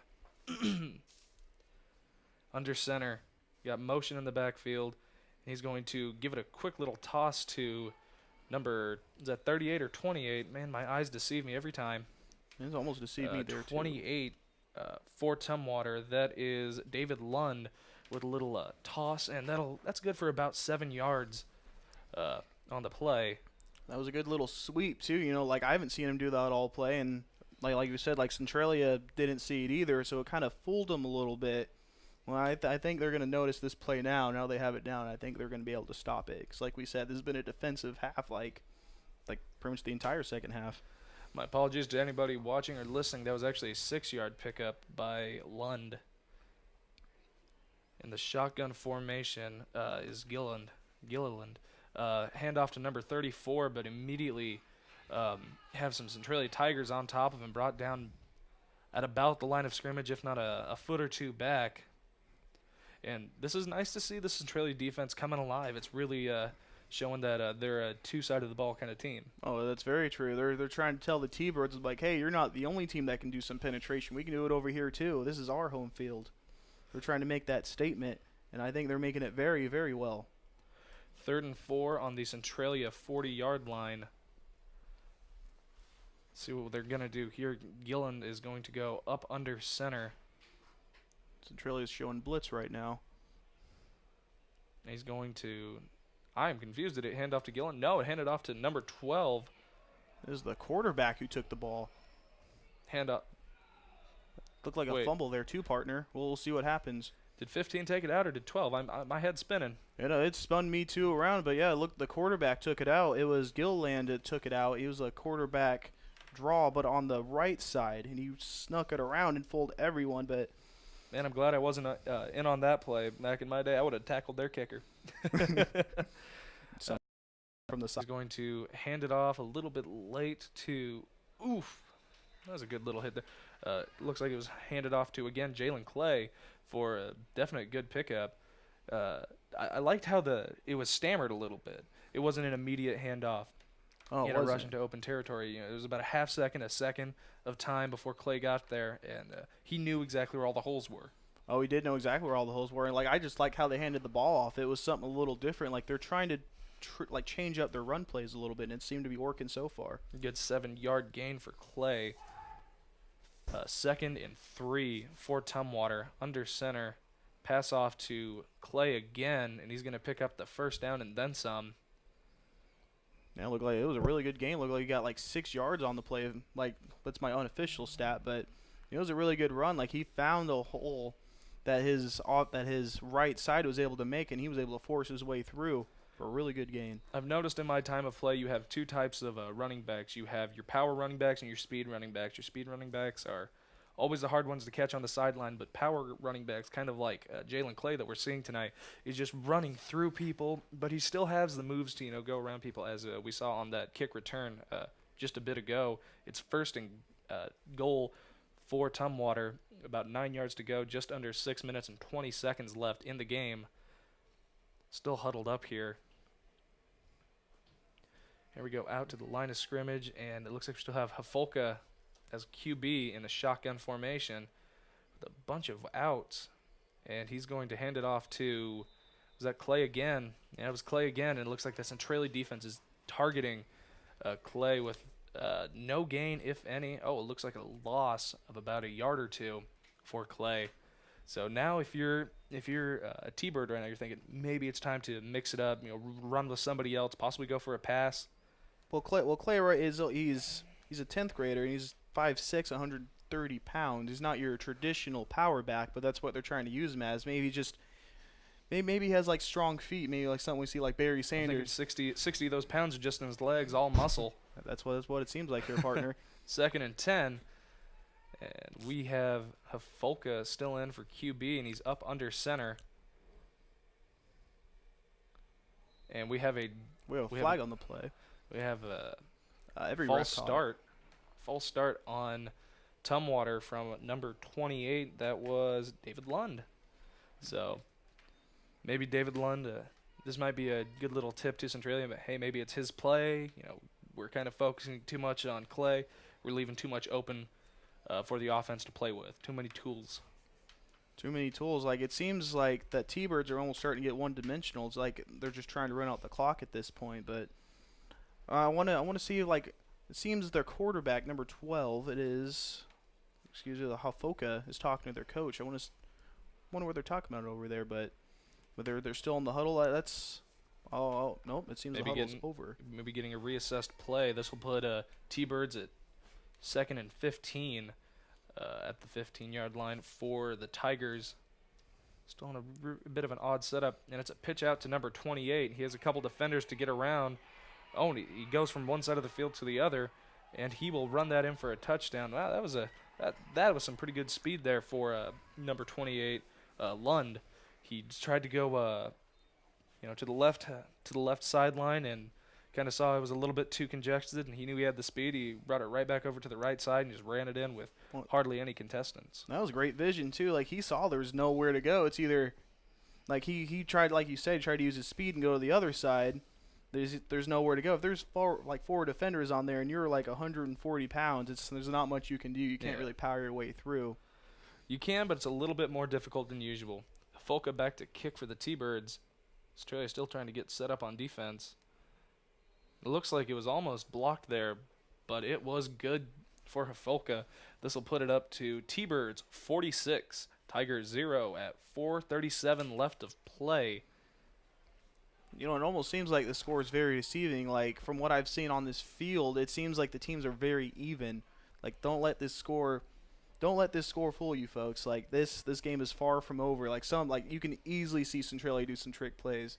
S2: Under center. Got motion in the backfield. He's going to give it a quick little toss to number, is that 38 or 28? Man, my eyes deceive me every time.
S3: It's almost deceived me there,
S2: 28 for Tumwater. That is David Lund with a little toss, and that's good for about 7 yards on the play.
S3: That was a good little sweep, too. You know, like, I haven't seen him do that all play, and like you said, like, Centralia didn't see it either, so it kind of fooled him a little bit. Well, I think they're going to notice this play now. Now they have it down. I think they're going to be able to stop it. Because, like we said, this has been a defensive half, like pretty much the entire second half.
S2: My apologies to anybody watching or listening. That was actually a 6-yard pickup by Lund. In the shotgun formation is Gilliland. Handoff to number 34, but immediately have some Centralia Tigers on top of him, brought down at about the line of scrimmage, if not a foot or two back. And this is nice to see the Centralia defense coming alive. It's really showing that they're a two-sided-of-the-ball kind of team. Oh,
S3: that's very true. They're trying to tell the T-Birds, like, hey, you're not the only team that can do some penetration. We can do it over here, too. This is our home field. They're trying to make that statement, and I think they're making it very, very well.
S2: 3rd and 4 on the Centralia 40-yard line. See what they're going to do here. Gilland is going to go up under center.
S3: Centralia's showing blitz right now.
S2: He's going to... I'm confused. Did it hand off to Gilland? No, it handed off to number 12.
S3: This is the quarterback who took the ball.
S2: Hand up.
S3: Looked like a fumble there, too, partner. We'll see what happens.
S2: Did 15 take it out, or did 12? My head's spinning.
S3: You know, it spun me, too, around. But, yeah, look, the quarterback took it out. It was Gilland that took it out. He was a quarterback draw, but on the right side. And he snuck it around and fooled everyone, but...
S2: Man, I'm glad I wasn't in on that play. Back in my day, I would have tackled their kicker.
S3: So, from the side.
S2: He's going to hand it off a little bit late to... Oof. That was a good little hit there. Looks like it was handed off to, again, Jalen Clay for a definite good pickup. I liked how it was stammered a little bit. It wasn't an immediate handoff.
S3: Oh,
S2: in a rush into open territory. You know, it was about a second of time before Clay got there, and he knew exactly where all the holes were.
S3: Oh, he did know exactly where all the holes were, and I just like how they handed the ball off. It was something a little different. Like they're trying to change up their run plays a little bit, and it seemed to be working so far.
S2: Good 7-yard gain for Clay. 2nd and 3 for Tumwater under center. Pass off to Clay again, and he's going to pick up the first down and then some.
S3: Yeah, it looked like it was a really good game. Looked like he got 6 yards on the play. That's my unofficial stat, but it was a really good run. Like he found a hole that his right side was able to make, and he was able to force his way through for a really good gain.
S2: I've noticed in my time of play, you have 2 types of running backs. You have your power running backs and your speed running backs. Your speed running backs are always the hard ones to catch on the sideline, but power running backs, kind of like Jalen Clay that we're seeing tonight, is just running through people, but he still has the moves to go around people, as we saw on that kick return just a bit ago. It's 1st and goal for Tumwater, about 9 yards to go, just under 6 minutes and 20 seconds left in the game. Still huddled up here. Here we go out to the line of scrimmage, and it looks like we still have Hafolka as QB in the shotgun formation with a bunch of outs, and he's going to hand it off to, was that Clay again? Yeah, it was Clay again, and it looks like the Centralia defense is targeting Clay with no gain, if any. Oh, it looks like a loss of about a yard or two for Clay. So now if you're a T-Bird right now, you're thinking maybe it's time to mix it up, run with somebody else, possibly go for a pass.
S3: Well, Clay right, he's a 10th grader, and he's 5'6", 130 pounds. He's not your traditional power back, but that's what they're trying to use him as. Maybe he has strong feet. Maybe something we see like Barry Sanders.
S2: 60 of those pounds are just in his legs, all muscle.
S3: That's what it seems like here, partner.
S2: 2nd and 10, and we have Hafolka still in for QB, and he's up under center. And we have a
S3: flag on the play.
S2: We have a
S3: every
S2: false start on Tumwater from number 28. That was David Lund. So maybe David Lund, this might be a good little tip to Centralia, but hey, maybe it's his play. We're kind of focusing too much on Clay. We're leaving too much open for the offense to play with. Too many tools.
S3: Too many tools. Like, it seems like that T-Birds are almost starting to get one-dimensional. It's like they're just trying to run out the clock at this point. But I want to see, like, it seems their quarterback, number 12, the Hafoka, is talking to their coach. I wonder what they're talking about over there, but they're still in the huddle. Nope, it seems the huddle's over.
S2: Maybe getting a reassessed play. This will put T-Birds at 2nd and 15 at the 15-yard line for the Tigers. Still on a bit of an odd setup, and it's a pitch out to number 28. He has a couple defenders to get around. Oh, and he goes from one side of the field to the other, and he will run that in for a touchdown. Wow, that was some pretty good speed there for number 28, Lund. He tried to go to the left sideline and kind of saw it was a little bit too congested, and he knew he had the speed. He brought it right back over to the right side and just ran it in with hardly any contestants.
S3: That was great vision too. Like, he saw there was nowhere to go. It's either like he tried, like you said, tried to use his speed and go to the other side. There's nowhere to go. If there's four defenders on there and you're like 140 pounds, there's not much you can do. You can't really power your way through.
S2: You can, but it's a little bit more difficult than usual. Folka back to kick for the T-Birds. Australia still trying to get set up on defense. It looks like it was almost blocked there, but it was good for Hafolka. This will put it up to T-Birds 46, Tigers 0 at 4:37 left of play.
S3: It almost seems like the score is very deceiving. Like, from what I've seen on this field, it seems like the teams are very even. Like, don't let this score fool you, folks. Like, this game is far from over. Like, you can easily see Centralia do some trick plays.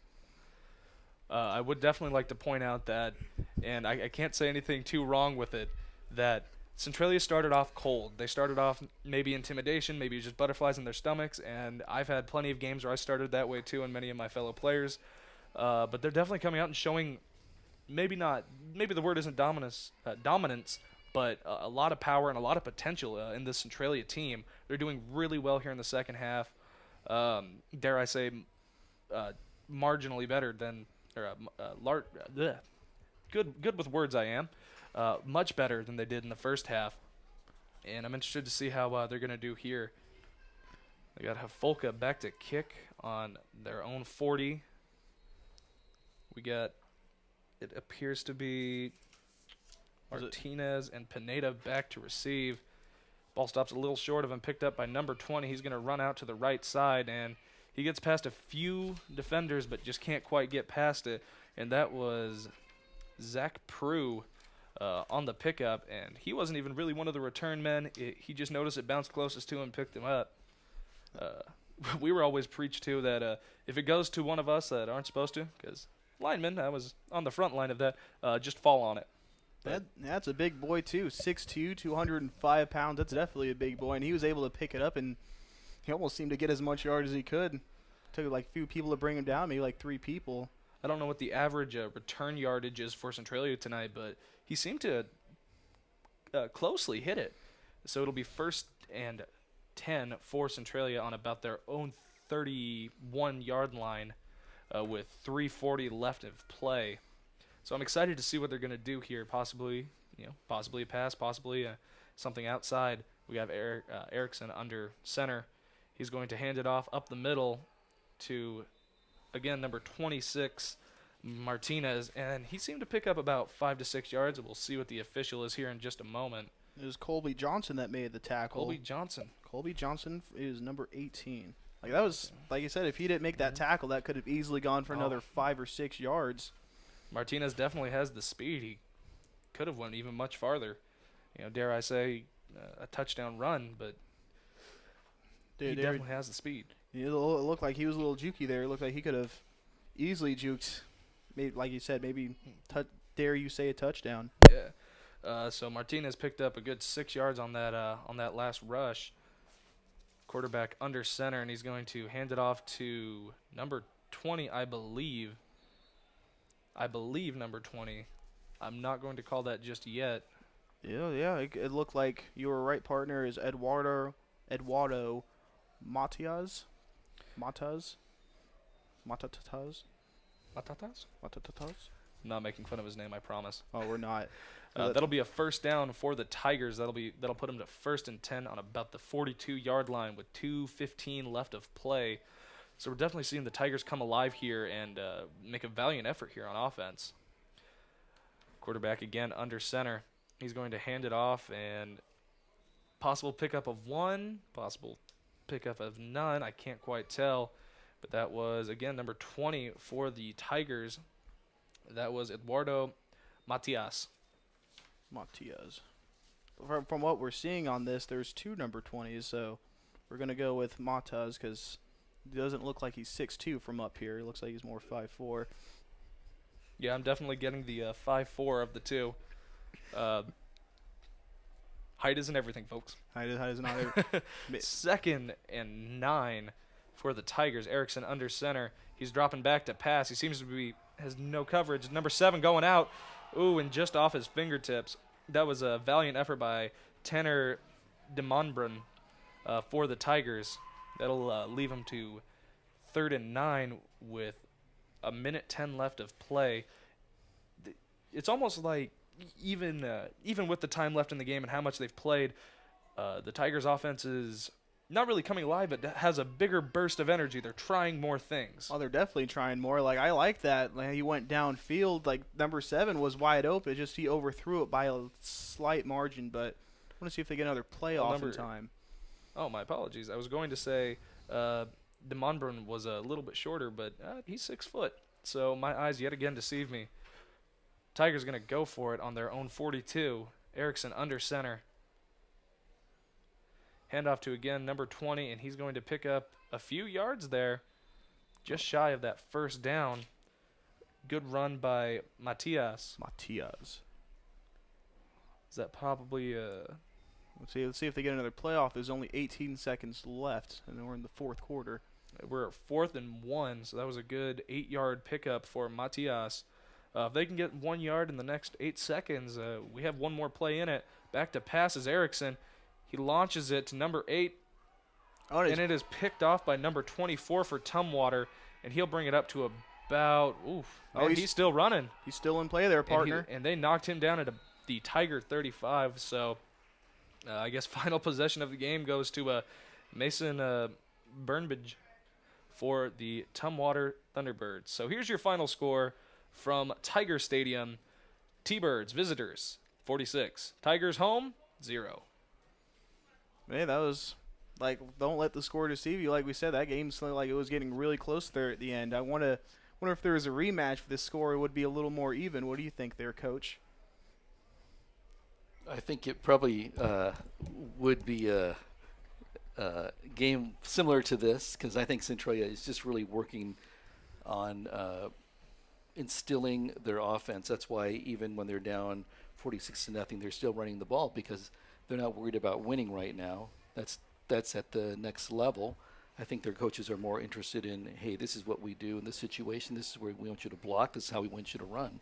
S2: I would definitely like to point out that, and I can't say anything too wrong with it, that Centralia started off cold. They started off maybe intimidation, maybe just butterflies in their stomachs, and I've had plenty of games where I started that way too, and many of my fellow players. But they're definitely coming out and showing, maybe the word isn't dominance, but a lot of power and a lot of potential in this Centralia team. They're doing really well here in the second half. Dare I say, marginally better than, good with words I am. Much better than they did in the first half. And I'm interested to see how they're going to do here. They got Hafolka back to kick on their own 40. We got, it appears to be Martinez and Pineda back to receive. Ball stops a little short of him, picked up by number 20. He's going to run out to the right side, and he gets past a few defenders but just can't quite get past it. And that was Zach Prue on the pickup, and he wasn't even really one of the return men. He just noticed it bounced closest to him, picked him up. We were always preached to that if it goes to one of us that aren't supposed to, because linemen, I was on the front line of that, just fall on it.
S3: That's a big boy too, 6'2", 205 pounds. That's definitely a big boy, and he was able to pick it up, and he almost seemed to get as much yard as he could. Took like a few people to bring him down, maybe like 3 people.
S2: I don't know what the average return yardage is for Centralia tonight, but he seemed to closely hit it. So it'll be 1st and 10 for Centralia on about their own 31-yard line with 3:40 left of play. So I'm excited to see what they're going to do here. Possibly a pass, possibly something outside. We have Erickson under center. He's going to hand it off up the middle to, again, number 26, Martinez, and he seemed to pick up about 5 to 6 yards. We'll see what the official is here in just a moment.
S3: It was Colby Johnson that made the tackle.
S2: Colby Johnson
S3: is number 18. Like, that was, like you said, if he didn't make that tackle, that could have easily gone for another 5 or 6 yards.
S2: Martinez definitely has the speed. He could have went even much farther. Dare I say, a touchdown run, but he definitely has the speed.
S3: It looked like he was a little jukey there. It looked like he could have easily juked, maybe, like you said, maybe, dare you say, a touchdown.
S2: Yeah. So Martinez picked up a good 6 yards on that last rush. Quarterback under center, and he's going to hand it off to number 20, I believe number 20. I'm not going to call that just yet.
S3: Yeah. It looked like your right partner is Eduardo Matias. Matas. Matatas.
S2: Matatas?
S3: Matatas.
S2: I'm not making fun of his name, I promise.
S3: Oh, we're not.
S2: That'll be a first down for the Tigers. That'll put them to 1st and 10 on about the 42-yard line with 2:15 left of play. So we're definitely seeing the Tigers come alive here and make a valiant effort here on offense. Quarterback again under center. He's going to hand it off, and possible pickup of 1, possible pickup of none. I can't quite tell. But that was, again, number 20 for the Tigers. That was Eduardo Matias.
S3: From what we're seeing on this, there's 2 number 20s, so we're going to go with Matas because it doesn't look like he's 6'2" from up here. It looks like he's more 5'4".
S2: Yeah, I'm definitely getting the 5'4" of the two. Height isn't everything, folks.
S3: Height is not everything.
S2: 2nd and 9 for the Tigers. Erickson under center. He's dropping back to pass. He seems to has no coverage. Number 7 going out. Ooh, and just off his fingertips. That was a valiant effort by Tanner DeMonbrun for the Tigers. That'll leave him to 3rd and 9 with 1:10 left of play. It's almost like even with the time left in the game and how much they've played, the Tigers' offense is not really coming alive, but has a bigger burst of energy. They're trying more things.
S3: Oh, they're definitely trying more. Like, I like that. Like, he went downfield. Like, number 7 was wide open. It's just he overthrew it by a slight margin. But I want to see if they get another playoff in time.
S2: Oh, my apologies. I was going to say DeMonbrun was a little bit shorter, but he's 6 foot. So my eyes yet again deceive me. Tigers going to go for it on their own 42. Erickson under center. Handoff to, again, number 20, and he's going to pick up a few yards there, just shy of that 1st down. Good run by Matias.
S3: Is
S2: that probably
S3: Let's see if they get another playoff. There's only 18 seconds left, and then we're in the 4th quarter.
S2: We're at 4th and 1, so that was a good 8-yard pickup for Matias. If they can get 1 yard in the next 8 seconds, we have one more play in it. Back to pass is Erickson. He launches it to number 8, and it is picked off by number 24 for Tumwater, and he'll bring it up to about, he's still running.
S3: He's still in play there, partner.
S2: And they knocked him down at the Tiger 35, so I guess final possession of the game goes to Mason Burnbridge for the Tumwater Thunderbirds. So here's your final score from Tiger Stadium. T-Birds, visitors, 46. Tigers home, 0.
S3: Man, that was, like, don't let the score deceive you. Like we said, that game seemed like it was getting really close there at the end. I wonder if there was a rematch for this score, it would be a little more even. What do you think there, Coach?
S1: I think it probably would be a game similar to this, because I think Centralia is just really working on instilling their offense. That's why even when they're down 46-0, they're still running the ball, because they're not worried about winning right now. That's at the next level. I think their coaches are more interested in, hey, this is what we do in this situation. This is where we want you to block. This is how we want you to run.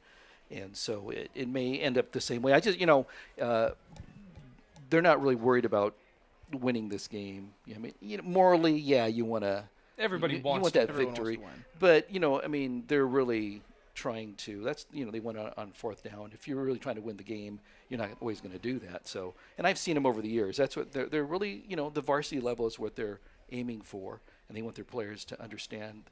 S1: And so it may end up the same way. I just, they're not really worried about winning this game. I mean, morally, yeah, you want to.
S2: Everybody
S1: you
S2: wants
S1: want that victory,
S3: win.
S1: But they're really trying to. That's they went on 4th down. If you're really trying to win the game, you're not always going to do that. So, and I've seen them over the years. That's what they're really. The varsity level is what they're aiming for, and they want their players to understand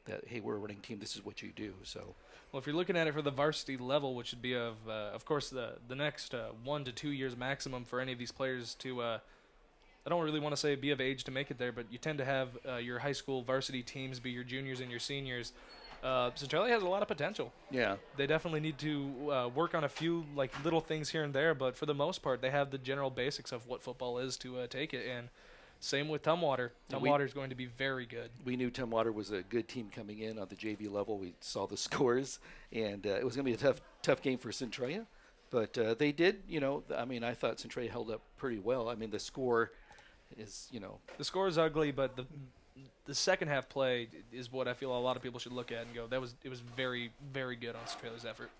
S1: that, hey, we're a winning team. This is what you do. So.
S2: Well, if you're looking at it for the varsity level, which would be of course, the next 1 to 2 years maximum for any of these players to, I don't really want to say be of age to make it there, but you tend to have your high school varsity teams be your juniors and your seniors. Centralia has a lot of potential.
S1: Yeah.
S2: They definitely need to work on a few little things here and there, but for the most part, they have the general basics of what football is to take it. And same with Tumwater. Tumwater is going to be very good.
S1: We knew Tumwater was a good team coming in on the JV level. We saw the scores, and it was going to be a tough game for Centralia. But they did, I thought Centralia held up pretty well. I mean, the score is,
S2: The score is ugly, but the second half play is what I feel a lot of people should look at and go, it was very, very good on Centralia's effort.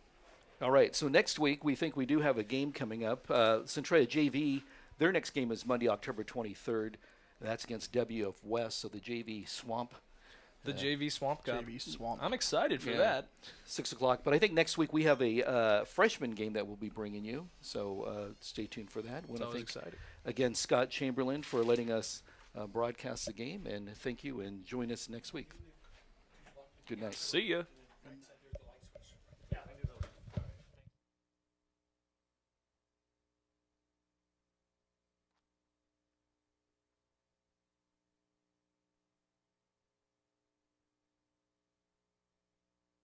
S1: All right, so next week we think we do have a game coming up. Centralia JV, their next game is Monday, October 23rd. That's against WF West, so the JV Swamp.
S2: The JV Swamp Cup.
S3: JV Swamp.
S2: I'm excited for
S1: Yeah.
S2: that.
S1: 6 o'clock. But I think next week we have a freshman game that we'll be bringing you, so stay tuned for that.
S2: It's always exciting.
S1: Again, Scott Chamberlain for letting us broadcast the game, and thank you, and join us next week. Good night.
S2: See ya.